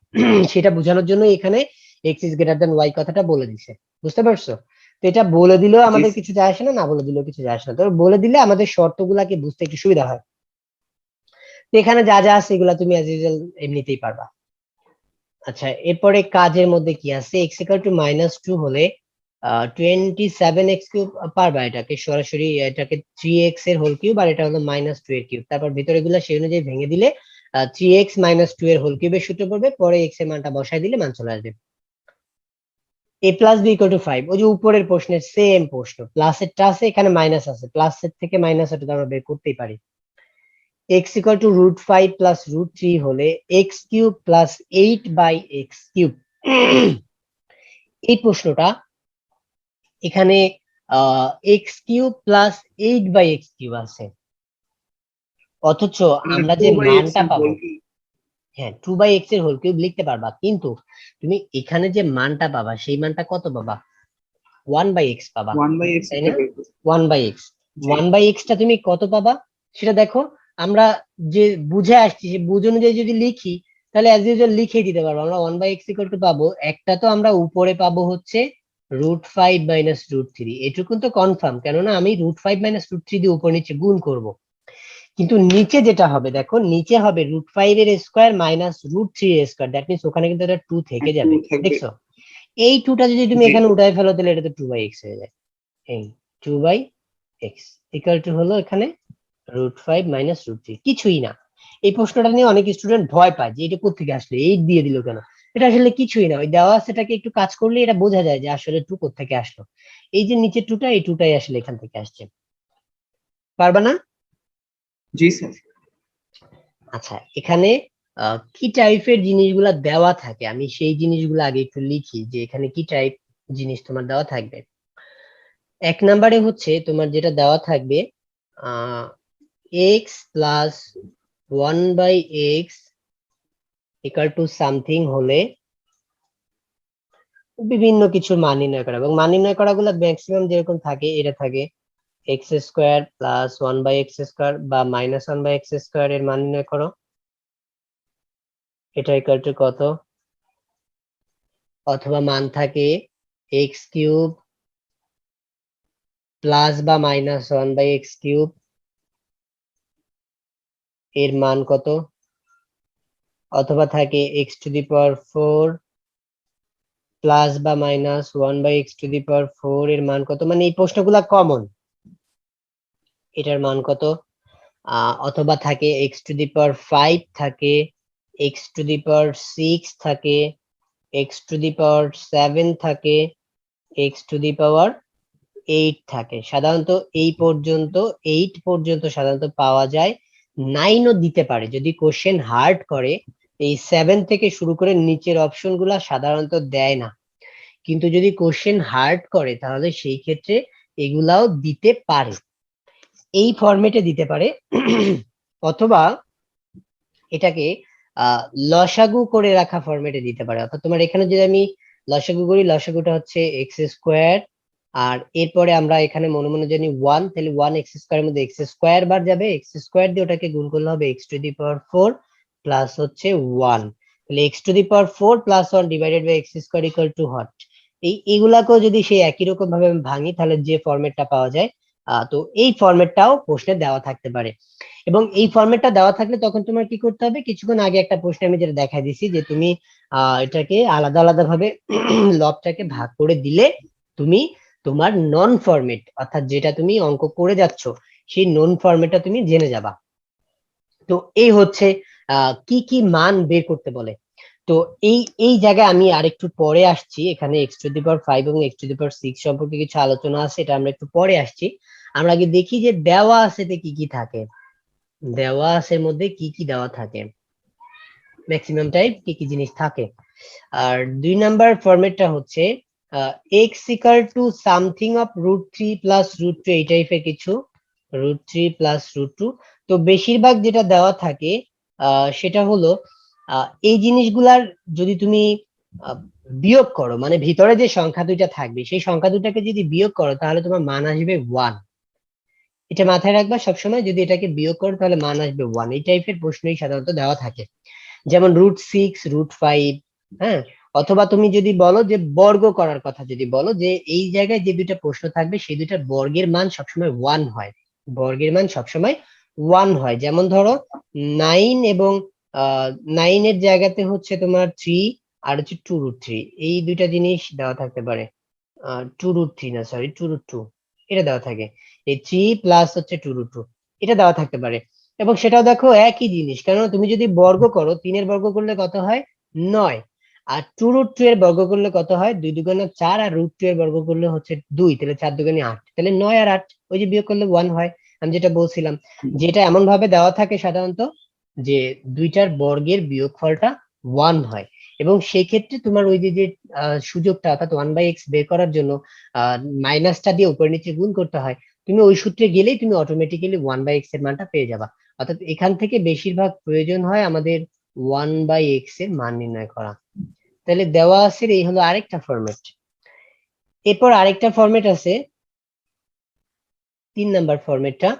সেটা বোঝানোর জন্য এখানে x is greater than y কথাটা বলে দিছে। বুঝতে পারছো? তো এটা বলে দিলেও আমাদের স্যার। কিছু যায় আসে না, না বলে দিলেও কিছু যায় আসে না। তবে বলে দিলে আমাদের শর্তগুলাকে বুঝতে একটু সুবিধা হয়। তো এখানে যা যা আছে এগুলা তুমি অ্যাজ ইউজুয়াল এমনিতেই পারবা। আচ্ছা এরপরে কাজের মধ্যে কি আছে, x ইকুয়াল টু -2 হলে 27x কিউব পারবা, এটাকে সরাসরি এটাকে 3x এর হোল কিউব, আর এটা হলো -2 এর কিউব, তারপর ভিতরে গুলা সেই অনুযায়ী ভেঙে দিলে 3x - 2 এর হোল কিউবের সূত্র পড়বে, পরে x এর মানটা বসাই দিলে মান চলে আসবে। a plus B equal to 5, ওই যে উপরের প্রশ্নের সেম প্রশ্ন, প্লাসেরটা আছে এখানে মাইনাস আছে, প্লাসের থেকে মাইনাস এটা তো আমরা বের করতেই পারি। x ইকুয়াল টু √5 প্লাস √3 হলে x cube plus 8/x cube. এই প্রশ্নটা এখানে x cube plus 8/x cube আছে, অথচ মানে আমরা যে 2/x মানটা এর পাবো, হোল কিউব। হ্যাঁ 2/x এর হোল কিউব লিখতে পারবা, কিন্তু তুমি এখানে যে মানটা পাবা সেই মানটা কত পাবা? 1/x পাবা, 1/x তাই এটা না? বের করতে। 1/x, জি। 1/x টা তুমি কত পাবা সেটা দেখো। আমরা যে বুঝে আসছি সে বুঝ অনুযায়ী যদি লিখি, তাহলে অ্যাজ ইউজুয়াল লিখে দিতে পারবো। আমরা 1/x ইকুয়াল টু পাবো, একটা তো আমরা উপরে পাবো হচ্ছে √5 মাইনাস √3, এটুকু তো কনফার্ম, কেননা আমি √5 মাইনাস √3 দিয়ে উপর নিচে গুণ করব। কিন্তু নিচে যেটা হবে দেখো, নিচে হবে √5 এর স্কোয়ার মাইনাস √3 এর স্কোয়ার, দ্যাট মিনস ওখানে কিন্তু একটা 2 থেকে 2 যাবে, থাকবে। দেখছো? এই 2টা যদি তুমি জি। এখানে উঠায় ফেলো তাহলে এটা তো 2/x হয়ে যায়। এই 2/x ইকুয়াল টু হলো এখানে √5 মাইনাস √3, কিছুই না। এই প্রশ্নটা নিয়ে অনেক স্টুডেন্ট ভয় পায় যে এটা কোত্থেকে আসলে, 8 দিয়ে দিল কেন। এটা আসলে কিছুই না, ওই দেওয়া আছে এটাকে একটু কাজ করলে এটা বোঝা যায় যে আসলে 2 কোত্থেকে আসলো। এই যে নিচের 2টা, এই 2টাই আসলে এখান থেকে আসছে। পারবা না? জি স্যার। আচ্ছা এখানে কি টাইপের জিনিসগুলা দেওয়া থাকে, আমি সেই জিনিসগুলো আগে একটু লিখি যে এখানে কি টাইপ জিনিস তোমার দেওয়া থাকবে। এক নম্বরে হচ্ছে তোমার যেটা দেওয়া থাকবে, x plus 1/x equal to something হলে বিভিন্ন কিছু মান নির্ণয় করা, এবং মান নির্ণয় করা গুলো ম্যাক্সিমাম যেরকম থাকে এটা থাকে x square plus 1/x square বা -1/x স্কোয়ার এর মান নির্ণয় করো, এটা ইকুয়াল টু কত, অথবা মান থাকে এক্স কিউব প্লাস বা -1/x কিউব এর মান কত, অথবা থাকে x⁴ প্লাস বা -1/x⁴ এর মান কত, মানে এই প্রশ্নগুলা কমন, এটার মান কত। অথবা থাকে x⁵ থাকে, x⁶ থাকে, x⁷ থাকে, x⁸ থাকে। সাধারণত এই পর্যন্ত, 8 পর্যন্ত সাধারণত পাওয়া যায়। 9ও দিতে পারে যদি কোশ্চেন হার্ড করে। এই 7 থেকে শুরু করে নিচের অপশন গুলা সাধারণত দেয় না, কিন্তু যদি কোশ্চেন হার্ড করে তাহলে সেই ক্ষেত্রে এগুলাও দিতে পারে, এই ফরম্যাটে দিতে পারে। অথবা এটাকে লসাগু করে রাখা ফরম্যাটে দিতে পারে, অর্থাৎ তোমার এখানে যদি আমি লসাগু করি, লসাগুটা হচ্ছে x², আর এরপরে আমরা এখানে মনে মনে জানি 1, তাহলে 1x² এর মধ্যে x² বার যাবে, x² দিয়ে ওটাকে গুণ করলে হবে x⁴ প্লাস হচ্ছে 1, তাহলে x⁴ plus 1 divided by x² equal to what. এইগুলাকেও যদি সেই একই রকম ভাবে আমি ভাঙি তাহলে যে ফরম্যাটটা পাওয়া যায়, তো এই ফরম্যাটটাও প্রশ্নে দেওয়া থাকতে পারে। এবং এই ফরম্যাটটা দেওয়া থাকলে তখন তোমার কি করতে হবে, কিছুক্ষণ আগে একটা প্রশ্নে আমি যেটা দেখাই দিছি যে তুমি এটাকে আলাদা আলাদা ভাবে লবটাকে ভাগ করে দিলে তুমি তোমার নন ফরম্যাট, অর্থাৎ যেটা তুমি অঙ্ক করে যাচ্ছ সেই নন ফরম্যাটটা তুমি জেনে যাবা। তো এই হচ্ছে কি কি মান বের করতে বলে। তো এই এই জায়গায় আমি আরেকটু পরে আসছি, এখানে x⁵ এবং x⁶ সম্পর্কে কিছু আলোচনা আছে, এটা আমরা একটু পরে আসছি। আমরা আগে দেখি যে দেওয়া আছে কি কি থাকে, দেওয়া আছে মধ্যে কি কি দেওয়া থাকে। ম্যাক্সিমাম টাইপ কি কি জিনিস থাকে। আর 2 নাম্বার ফরম্যাটটা হচ্ছে x equal to something of √3 plus √2, এই টাইপের কিছু, √3 প্লাস √2। তো বেশিরভাগ যেটা দেওয়া থাকে সেটা হলো এই জিনিসগুলার যদি তুমি আহ, বিয়োগ করো, মানে ভিতরে যে সংখ্যা দুইটা থাকবে সেই সংখ্যা দুটাকে যদি বিয়োগ করো তাহলে তোমার মান আসবে 1। এটা মাথায় রাখবা সবসময়, যদি এটাকে বিয়োগ করো তাহলে মান আসবে 1। এই টাইপের প্রশ্নই সাধারণত দেওয়া থাকে, যেমন √6, √5। হ্যাঁ, অথবা তুমি যদি বলো যে বর্গ করার কথা, যদি বলো যে এই জায়গায় যে দুইটা প্রশ্ন থাকবে সেই দুইটার বর্গের মান সবসময় 1 হয়, বর্গের মান সবসময় 1 হয়। যেমন ধরো 9 এবং 9 এর জায়গাতে হচ্ছে তোমার 3 আর হচ্ছে 2√3, এই দুইটা জিনিস দেওয়া থাকতে পারে। 2√3 না, সরি 2√2 এটা দেওয়া থাকে। এই 3 প্লাস হচ্ছে 2√2 এটা দেওয়া থাকতে পারে। এবং সেটাও দেখো একই জিনিস, কারণ তুমি যদি বর্গ করো 3 এর বর্গ করলে কত হয় 9, আর 2√2 এর বর্গ করলে কত হয় 2 দুগুণে 4, আর √2 এর বর্গ করলে হচ্ছে 2, তাহলে 4 দুগুণে 8, তাহলে 9 আর 8 ওই যে বিয়োগ করলে 1 হয়। আমি যেটা বলছিলাম, যেটা এমন ভাবে দেওয়া থাকে সাধারণত যে দুইটার বর্গের বিয়োগফলটা 1 হয়। এবং সেই ক্ষেত্রে তোমার ওই যে যে সুযোগটা অর্থাৎ 1/x বের করার জন্য মাইনাসটা দিয়ে উপর নিচে গুণ করতে হয়, তুমি ওই সূত্রে গেলেই তুমি অটোমেটিক্যালি 1/x এর মানটা পেয়ে যাবা। অর্থাৎ এখান থেকে বেশিরভাগ প্রয়োজন হয় আমাদের 1/x এর মান নির্ণয় করা। তাহলে দেওয়া আছে, এই হলো আরেকটা ফরম্যাট। এরপর আরেকটা ফরম্যাট আছে 3 নাম্বার ফরম্যাটটা।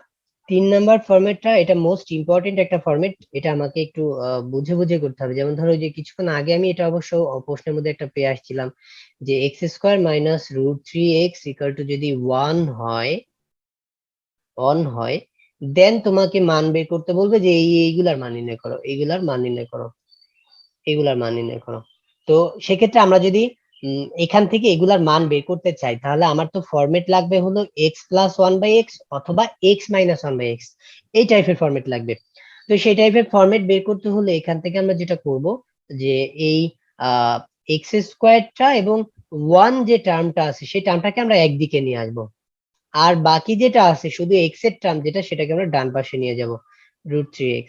3 নাম্বার ফরম্যাটটা এটা মোস্ট ইম্পর্টেন্ট একটা ফরম্যাট, এটা আমাকে একটু বুঝে বুঝে করতে হবে। যেমন ধরো যে কিছুক্ষণ আগে আমি এটা অবশ্য প্রশ্নের মধ্যে একটা পেয়ে আসছিলাম যে x² minus √3x equal to যদি 1 হয়, দেন তোমাকে মান বের করতে বলবে যে এইগুলার মান নির্ণয় করো, এইগুলার মান নির্ণয় করো, এগুলার মান নির্ণয় করো। তো সেক্ষেত্রে আমরা যদি এখান থেকে এগুলার মান বের করতে চাই তাহলে আমার তো ফরম্যাট লাগবে হলো x+1/x অথবা x-1/x, এই টাইপের ফরম্যাট লাগবে। তো সেই টাইপের ফরম্যাট বের করতে হলে এখান থেকে আমরা যেটা করব যে এই x² এবং 1 যে টার্মটা আছে সেই টার্মটাকে আমরা একদিকে নিয়ে আসবো, আর বাকি যেটা আছে শুধু x এর টার্ম যেটা সেটাকে আমরা ডান পাশে নিয়ে যাব, √3x।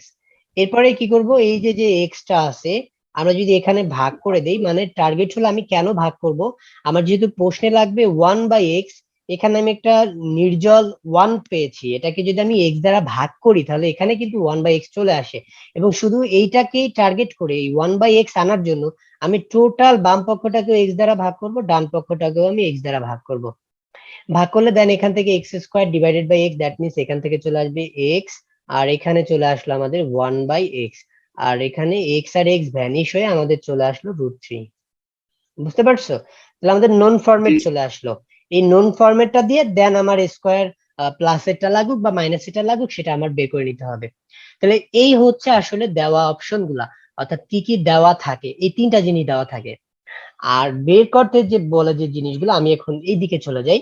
এরপরে কি করব, এই যে যে x টা আছে আমরা যদি এখানে ভাগ করে দেই, মানে টার্গেট হলো আমি কেন ভাগ করব, আমার যেহেতু প্রশ্নে লাগবে 1/x, এখানে আমি একটা নির্জল 1 পেয়েছি, এটাকে যদি আমি x দ্বারা ভাগ করি তাহলে এখানে কিন্তু 1/x চলে আসে। এবং শুধু এইটাকেই টার্গেট করে এই 1/x আনার জন্য আমি টোটাল বাম পক্ষটাকেও x দ্বারা ভাগ করব, ডান পক্ষটাকেও আমি x দ্বারা ভাগ করব। ভাগ করলে দেন এখান থেকে x² / x, দ্যাট মিনস এখান থেকে চলে আসবে x, আর এখানে চলে আসলো আমাদের 1/x, আর এখানে x আর x ভ্যানিশ হয়ে আমাদের চলে আসলো √3। বুঝতে পারছো? তাহলে আমাদের নন ফরম্যাট চলে আসলো। এই নন ফরম্যাটটা দিয়ে দেন আমার স্কোয়ার প্লাস এটা লাগুক বা মাইনাস এটা লাগুক সেটা আমার বের করে নিতে হবে। তাহলে এই হচ্ছে আসলে দেওয়া অপশন গুলা, অর্থাৎ কি কি দেওয়া থাকে, এই 3টা জিনিস দেওয়া থাকে। আর বের করতে যে বলে যে জিনিসগুলো, আমি এখন এই দিকে চলে যাই।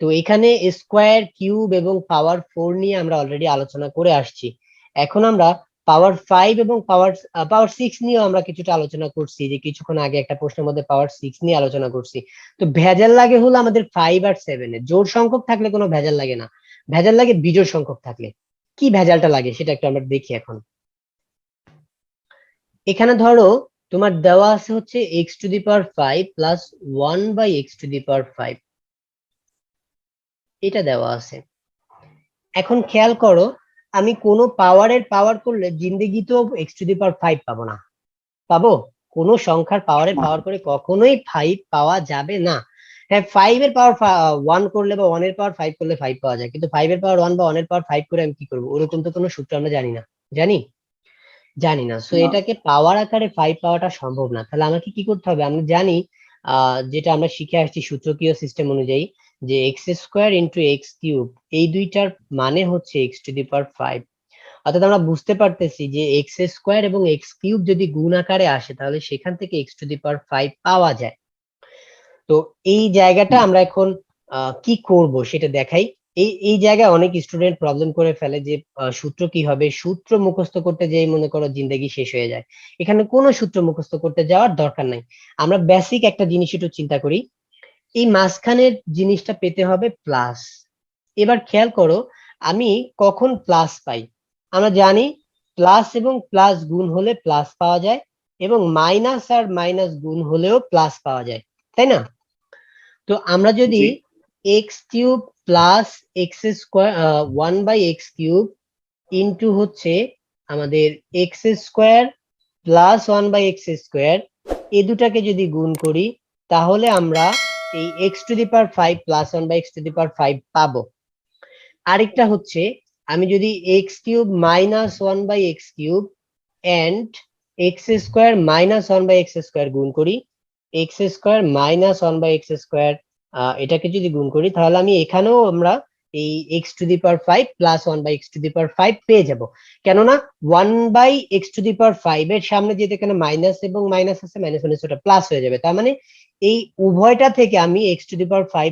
তো এখানে স্কোয়ার, কিউব এবং পাওয়ার 4 নিয়ে আমরা অলরেডি আলোচনা করে আসছি। এখন আমরা পাওয়ার 5 এবং পাওয়ার 6 নিয়েও আমরা কিছুটা আলোচনা করছি, যে কিছুক্ষণ আগে একটা প্রশ্নের মধ্যে পাওয়ার 6 নিয়ে আলোচনা করছি। তো ভেজাল লাগে হলো আমাদের 5 আর 7 এ, জোড় সংখ্যক থাকলে কোনো ভেজাল লাগে না, ভেজাল লাগে বিজোড় সংখ্যক থাকলে। কি ভেজালটা লাগে সেটা একটু আমরা দেখি এখন। এখানে ধরো তোমার দেওয়া আছে হচ্ছে x⁵ প্লাস 1/x⁵, এটা দেওয়া আছে। এখন খেয়াল করো, আমি কোনো পাওয়ারের পাওয়ার করলে জিন্দেগিতেও x⁵ পাবো না, পাবো? কোনো সংখ্যার পাওয়ারের পাওয়ার করে কখনোই 5 পাওয়া যাবে না। হ্যাঁ, 5 এর পাওয়ার 1 করলে বা 1 এর পাওয়ার 5 করলে 5 পাওয়া যায়, কিন্তু 5 এর পাওয়ার 1 বা 1 এর পাওয়ার 5 করে আমি কি করবো, ওরকম তো কোনো সূত্র আমরা জানি না, জানি জানি না। সো না। এটাকে পাওয়ার আকারে 5 পাওয়াটা সম্ভব না। তাহলে আমাকে কি করতে হবে, আমরা জানি যেটা আমরা শিখে আসছি সূত্রকীয় সিস্টেম অনুযায়ী, যে x² × x³ এই দুইটার মানে হচ্ছে x⁵। অর্থাৎ আমরা বুঝতে পারতেছি যে x² এবং x³ যদি গুণ আকারে আসে তাহলে সেখান থেকে x⁵ পাওয়া যায়। তো এই জায়গাটা আমরা এখন কি করব সেটা দেখাই। এই এই জায়গায় অনেক স্টুডেন্ট প্রবলেম করে ফেলে যে সূত্র কি হবে, সূত্র মুখস্থ করতে যেই মনে করো জিন্দেগি শেষ হয়ে যায়। এখানে কোনো সূত্র মুখস্থ করতে যাওয়ার দরকার নাই, আমরা বেসিক একটা জিনিস একটু চিন্তা করি। এই মাঝখানের জিনিসটা পেতে হবে প্লাস। এবার খেয়াল করো আমি কখন প্লাস পাই, আমরা জানি প্লাস এবং প্লাস গুণ হলে প্লাস পাওয়া যায়, এবং মাইনাস আর মাইনাস গুণ হলেও প্লাস পাওয়া যায়, তাই না? তো আমরা যদি জি x cube plus x square 1/x³ into হচ্ছে আমাদের এক্স স্কোয়ার প্লাস 1/x², এই দুটাকে যদি গুণ করি তাহলে আমরা এই x⁵ প্লাস 1/x⁵ পাবো। আরেকটা হচ্ছে আমি যদি x³ minus 1/x³ and x² minus 1/x² গুণ করি, x² মাইনাস 1/x², এটাকে যদি গুণ করি তাহলে আমি এখানেও আমরা এই x⁵ প্লাস 1/x⁵ পেয়ে যাব। কেননা 1/x⁵ এর সামনে যেহেতু এখানে মাইনাস এবং মাইনাস আছে, মাইনাস মাইনাস ওটা প্লাস হয়ে যাবে, তার মানে এই উভয়টা থেকে আমি x⁵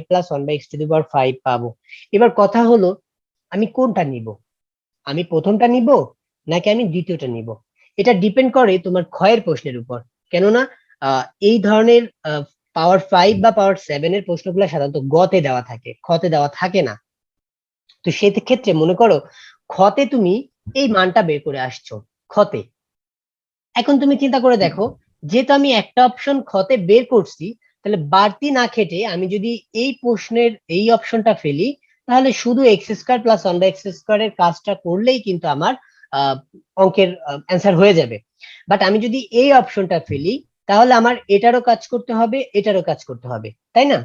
প্লাস 1/x⁵ পাবো। এবার কথা হলো আমি কোনটা নিব, আমি প্রথমটা নিব নাকি আমি দ্বিতীয়টা নিব? এটা ডিপেন্ড করে তোমার ক্ষয়ের প্রশ্নের উপর। কেননা এই ধরনের পাওয়ার 5 বা পাওয়ার 7 এর প্রশ্নগুলো সাধারণত গতে দেওয়া থাকে, খতে দেওয়া থাকে না। তো সেক্ষেত্রে মনে করো খতে তুমি এই মানটা বের করে আসছো খতে, এখন তুমি চিন্তা করে দেখো যেহেতু আমি একটা অপশন খতে বের করছি, তাহলে বাড়তি না খেটে আমি যদি এই প্রশ্নের এই অপশনটা ফেলি তাহলে শুধু x² প্লাস 1/x² এর কাজটা করলেই কিন্তু আমার অঙ্কের অ্যান্সার হয়ে যাবে। বাট আমি যদি এই অপশনটা ফেলি তাহলে আমার এটারও কাজ করতে হবে, এটারও কাজ করতে হবে, তাই না?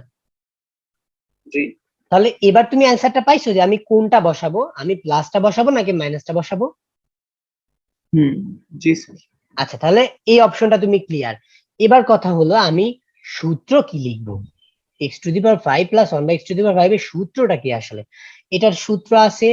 জি তাহলে এবার তুমি অ্যান্সারটা পাইছো যে আমি কোনটা বসাবো, আমি প্লাসটা বসাবো নাকি মাইনাসটা বসাবো? হুম জি স্যার আচ্ছা, তাহলে এই অপশনটা তুমি ক্লিয়ার। এবার কথা হলো আমি সূত্র কি লিখবো, x⁵ প্লাস 1/x⁵ এর সূত্রটা কি আসলে? এটার সূত্র আছে,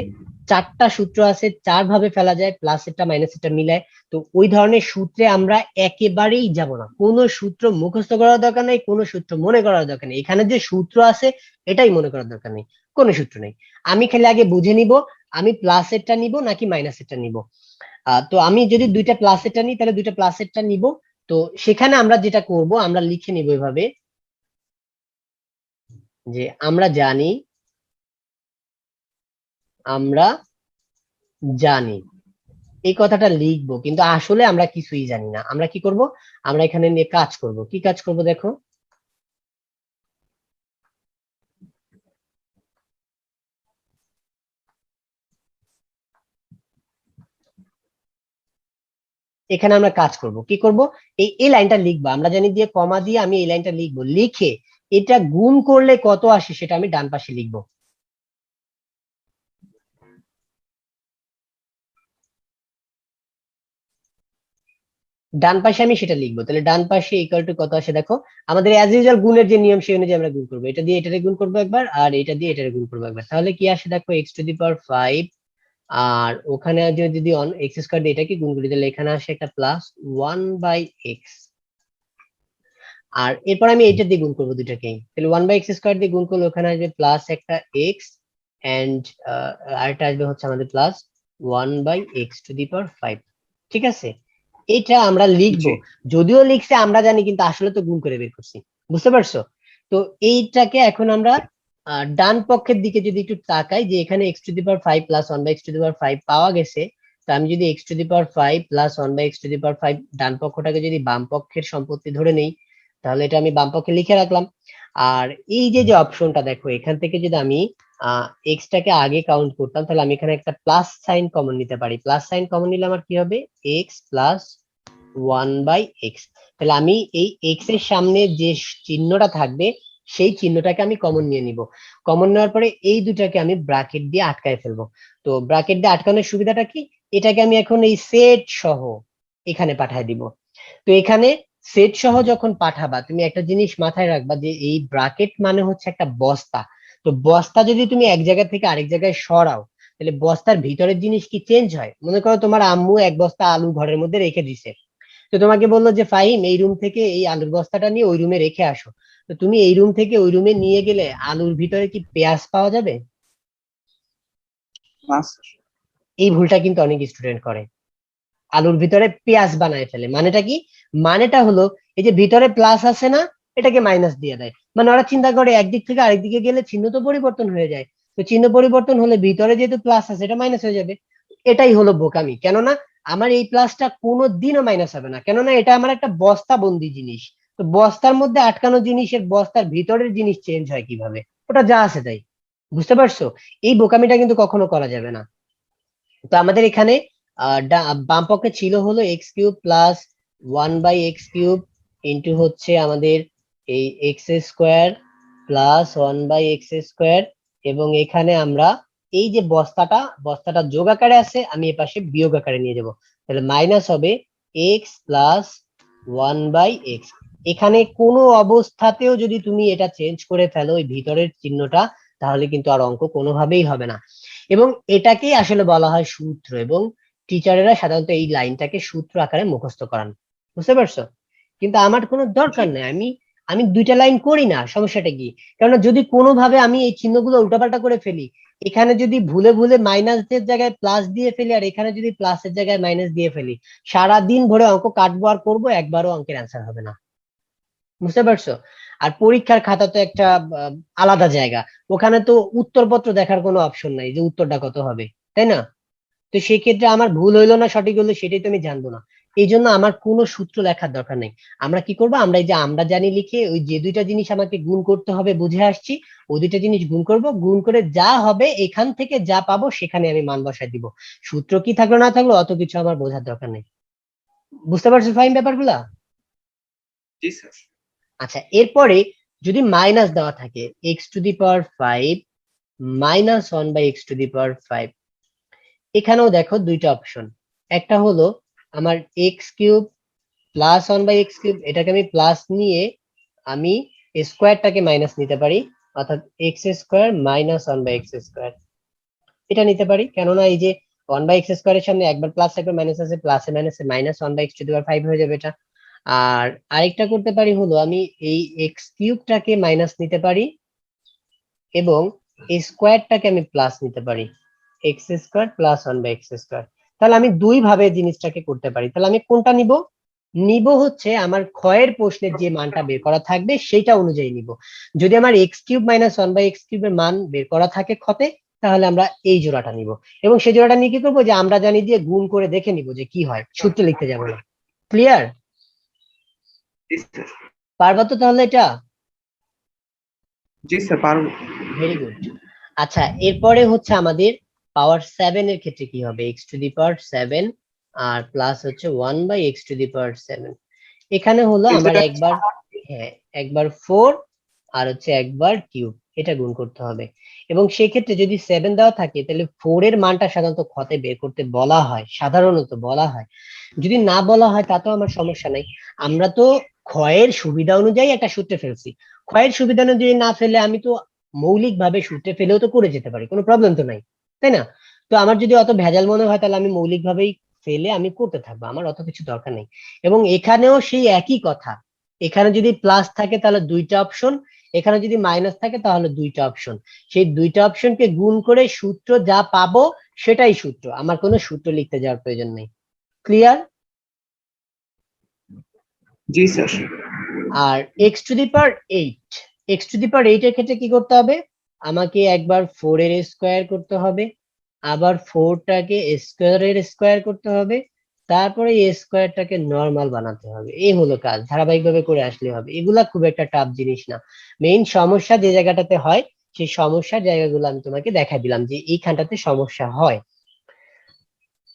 4টা সূত্র আছে, 4 ভাবে ফেলা যায়, প্লাস এটা মাইনাস এটা মিলায়। তো ওই ধরনের সূত্রে আমরা একেবারেই যাব না, কোনো সূত্র মুখস্থ করার দরকার নেই, কোনো সূত্র মনে করার দরকার নেই, এখানে যে সূত্র আছে এটাই মনে করার দরকার নেই, কোনো সূত্র নেই। আমি খালি আগে বুঝে নিব আমি প্লাসেরটা নিব নাকি মাইনাসেরটা নিব। তো আমি যদি দুইটা প্লাসেরটা নিই তাহলে দুইটা প্লাসেরটা নিব। তো সেখানে আমরা যেটা করব আমরা লিখে নিব এভাবে যে আমরা জানি, এই কথাটা লিখবো কিন্তু আসলে আমরা কিছুই জানি না। আমরা কি করব, আমরা এখানে নিয়ে কাজ করব। কি কাজ করব দেখো, এখানে আমরা কাজ করব, কি করব, এই লাইনটা লিখবো, আমরা জানি দিয়ে কমা দিয়ে আমি এই লাইনটা লিখবো, লিখে এটা গুণ করলে কত আসে সেটা আমি ডান পাশে লিখবো। ডান পাশে আমি সেটা লিখবো, তাহলে ডান পাশে ইকুয়াল টু কত আসে দেখো, আমাদের অ্যাজ ইউজুয়াল গুণের যে নিয়ম সেই অনুযায়ী আমরা গুণ করবো, এটা দিয়ে এটারে গুণ করবো একবার আর এটা দিয়ে এটারে গুণ করবো একবার, তাহলে কি আসে দেখো x⁵, আর ওখানে যদি x² দিয়ে এটাকে গুণ করি তাহলে এখানে আসে একটা প্লাস 1/x, আর এরপর আমি এটা দিয়ে গুণ করবো দুটাকেই, তাহলে 1/x² দিয়ে গুণ করলে ওখানে আসবে প্লাস একটা x এন্ড আরেকটা আসবে হচ্ছে আমাদের প্লাস 1/x⁵। ঠিক আছে, এটা আমরা লিখবো, জি যদিও লিখছে আমরা জানি কিন্তু আসলে তো গুণ করে বের করছি, বুঝতে পারছো? তো এইটাকে এখন আমরা ডান পক্ষের দিকে যদি একটু তাকাই যে এখানে x⁵ প্লাস 1/x⁵ পাওয়া গেছে, তো আমি যদি x⁵ প্লাস 1/x⁵ ডান পক্ষটাকে যদি বাম পক্ষের সম্পত্তি ধরে নেই তাহলে এটা আমি বাম পক্ষে লিখে রাখলাম। আর এই যে যে অপশনটা দেখো এখান থেকে যদি আমি এক্স টাকে আগে কাউন্ট করতাম তাহলে আমি এখানে একটা প্লাস সাইন কমন নিতে পারি, প্লাস সাইন কমন নিলে আমার কি হবে, এক্স প্লাস 1/x, তাহলে আমি এই এক্স এর সামনে যে চিহ্নটা থাকবে সেই চিহ্নটাকে আমি কমন নিয়ে নিব। কমন নেওয়ার পরে এই দুটাকে আমি ব্র্যাকেট দিয়ে আটকায় ফেলবো। তো ব্র্যাকেট দিয়ে আটকানোর সুবিধাটা কি, এটাকে আমি এখন এই সেট সহ এখানে পাঠায় দিব। তো এখানে সেট সহ যখন পাঠাবা তুমি একটা জিনিস মাথায় রাখবা যে এই ব্র্যাকেট মানে হচ্ছে একটা বস্তা। তো বস্তা যদি তুমি এক জায়গা থেকে আরেক জায়গায় সরাও তাহলে বস্তার ভিতরের জিনিস কি চেঞ্জ হয়? মনে করো তোমার আম্মু এক বস্তা আলু ঘরের মধ্যে রেখে দিছে, তো তোমাকে বললো যে ফাহিম এই রুম থেকে এই আলুর বস্তাটা নিয়ে ওই রুমে রেখে আসো, তো তুমি এই রুম থেকে ওই রুমে নিয়ে গেলে আলুর ভিতরে কি পেঁয়াজ পাওয়া যাবে? না স্যার এই ভুলটা কিন্তু অনেক স্টুডেন্ট করে, আলুর ভিতরে পেঁয়াজ বানায় ফেলে। মানেটা কি, মানেটা হলো এই যে ভিতরে প্লাস আছে না, এটাকে মাইনাস দিয়ে দেয়। মানে ওরা চিন্তা করে একদিক থেকে আরেক দিকে গেলে চিহ্ন তো পরিবর্তন হয়ে যায়, তো চিহ্ন পরিবর্তন হলে ভিতরে যেহেতু প্লাস আছে এটা মাইনাস হয়ে যাবে। এটাই হলো বোকামি, কেননা আমার এই প্লাসটা কোনোদিনও মাইনাস হবে না, কেননা এটা আমার একটা বস্তা বন্দি জিনিস। তো বস্তার মধ্যে আটকানো জিনিসের বস্তার ভিতরের জিনিস চেঞ্জ হয় কিভাবে? ওটা যা আছে তাই। বুঝতে পারছো? এই বোকামিটা কিন্তু কখনো করা যাবে না। তো আমাদের এখানে বাম পক্ষে ছিল হলো x cube plus 1/x³ into হচ্ছে আমাদের এই এক্স স্কোয়ার প্লাস 1/x², এবং এখানে আমরা এই যে বস্তাটা যোগ আকারে আছে, আমি এ পাশে বিয়োগ আকারে নিয়ে যাব। তাহলে মাইনাস হবে এক্স প্লাস 1/x। এখানে কোনো অবস্থাতেও যদি তুমি এটা চেঞ্জ করে ফেলো ওই ভিতরের চিহ্নটা, তাহলে কিন্তু আর অঙ্ক কোনোভাবেই হবে না। এবং এটাকেই আসলে বলা হয় সূত্র, এবং টিচারেরা সাধারণত এই লাইনটাকে সূত্র আকারে মুখস্থ করান। বুঝতে পারছো? কিন্তু আমার কোনো জি দরকার নেই, আমি আমি দুইটা লাইন করি না, সমস্যাটা কি? কারণ যদি কোনোভাবে আমি এই চিহ্নগুলো উল্টাপাল্টা করে ফেলি, এখানে যদি ভুলে ভুলে মাইনাসের জায়গায় প্লাস দিয়ে ফেলি, আর এখানে যদি প্লাসের জায়গায় মাইনাস দিয়ে ফেলি, সারাদিন ভরে অঙ্ক কাটবো আর করবো, একবারও অঙ্কের অ্যান্সার হবে না। বুঝতে পারছো? আর পরীক্ষার খাতা তো একটা আলাদা জায়গা, ওখানে তো উত্তরপত্র দেখার কোনো অপশন নাই যে উত্তরটা কত হবে, তাই না? তো সেই ক্ষেত্রে আমার ভুল হইলো না সঠিক হইলো সেটাই তো আমি জানবো না। এই জন্য আমার কোনো সূত্র লেখার দরকার নেই। আমরা কি করবো, আমরা এই যে আমরা জানি লিখে ওই যে দুইটা জিনিস আমাকে গুণ করতে হবে বুঝে আসছি, ওই দুইটা জিনিস গুণ করব, গুণ করে যা হবে এখান থেকে যা পাবো সেখানে আমি মান বসায় দিব। সূত্র কি থাকলো না থাকলো অত কিছু আমার বোঝার দরকার নেই। বুঝতে পারছো ফাইন ব্যাপারগুলা? জি স্যার। আচ্ছা, এরপরে যদি মাইনাস দেওয়া থাকে x⁵ মাইনাস 1/x⁵, এখানেও দেখো দুইটা অপশন। একটা হলো আমার x³ প্লাস 1/x³, এটাকে আমি প্লাস নিয়ে আমি স্কোয়ারটাকে মাইনাস নিতে পারি, অর্থাৎ x² মাইনাস 1/x², এটা নিতে পারি। কেননা এই যে 1/x² এর সামনে একবার প্লাস একবার মাইনাস আছে, প্লাসে মাইনাসে মাইনাস 1/x⁵ হয়ে যাবে এটা। আর আরেকটা করতে পারি হলো আমি এই x³ মাইনাস নিতে পারি, এবং স্কোয়ারটাকে আমি প্লাস নিতে পারি, x² প্লাস 1/x²। তাহলে আমি দুই ভাবে জিনিসটাকে করতে পারি। তাহলে আমি কোনটা নিব? নিব হচ্ছে আমার ক্ষয়ের প্রশ্নের যে মানটা বের করা থাকবে সেটা অনুযায়ী নিব। যদি আমার x³ মাইনাস 1/x³ এর মান বের করা থাকে ক্ষতে, তাহলে আমরা এই জোড়াটা নিব, এবং সেই জোড়াটা নিয়ে কি করবো, যে আমরা জানি দিয়ে গুণ করে দেখে নিব যে কি হয়, সূত্র লিখতে যাবো না। ক্লিয়ার? জি স্যার। পারবা তো তাহলে এটা? জি স্যার পারবো। Very good. আচ্ছা, এরপরে হচ্ছে আমাদের পাওয়ার 7 এর ক্ষেত্রে কি হবে, x⁷ আর প্লাস হচ্ছে 1/x⁷। এখানে হলো আমার একবার, হ্যাঁ, একবার 4 আর হচ্ছে একবার কিউব, এটা গুণ করতে হবে। এবং সেই ক্ষেত্রে যদি 7 দেওয়া থাকে, তাহলে 4 এর মানটা সাধারণত ক্ষতে বের করতে বলা হয়, সাধারণত বলা হয়। যদি না বলা হয় তাতেও আমার সমস্যা নাই, আমরা তো ক্ষয়ের সুবিধা অনুযায়ী একটা সূত্রে ফেলছি। ক্ষয়ের সুবিধা অনুযায়ী না ফেলে আমি তো মৌলিক ভাবে সূত্রে ফেলেও তো করে যেতে পারি, কোনো প্রবলেম তো নাই, তাই না? তো আমার যদি অত ভেজাল মনে হয়, তাহলে আমি মৌলিক ভাবেই ফেলে আমি করতে থাকবো, আমার অত কিছু দরকার নেই। এবং এখানেও সেই একই কথা, এখানে যদি প্লাস থাকে তাহলে দুইটা অপশন, এখানে যদি মাইনাস থাকে তাহলে দুইটা অপশন। সেই দুইটা অপশনকে গুণ করে সূত্র যা পাবো সেটাই সূত্র, আমার কোনো সূত্র লিখতে যাওয়ার প্রয়োজন নেই। ক্লিয়ার? জি স্যার। আর x⁸ x⁸ এর ক্ষেত্রে কি করতে হবে, আমাকে একবার 4 এর স্কোয়ার করতে হবে, আবার 4টাকে স্কোয়ারের স্কোয়ার করতে হবে, তারপরে এই স্কোয়ারটাকে নর্মাল বানাতে হবে। এই হলো কাজ, ধারাবাহিকভাবে করে আসলে হবে, এগুলা খুব একটা টাফ জিনিস না। মেইন সমস্যা যে জায়গাটাতে হয়, সেই সমস্যার জায়গাগুলো আমি তোমাকে দেখাই দিলাম যে এইখানটাতে সমস্যা হয়।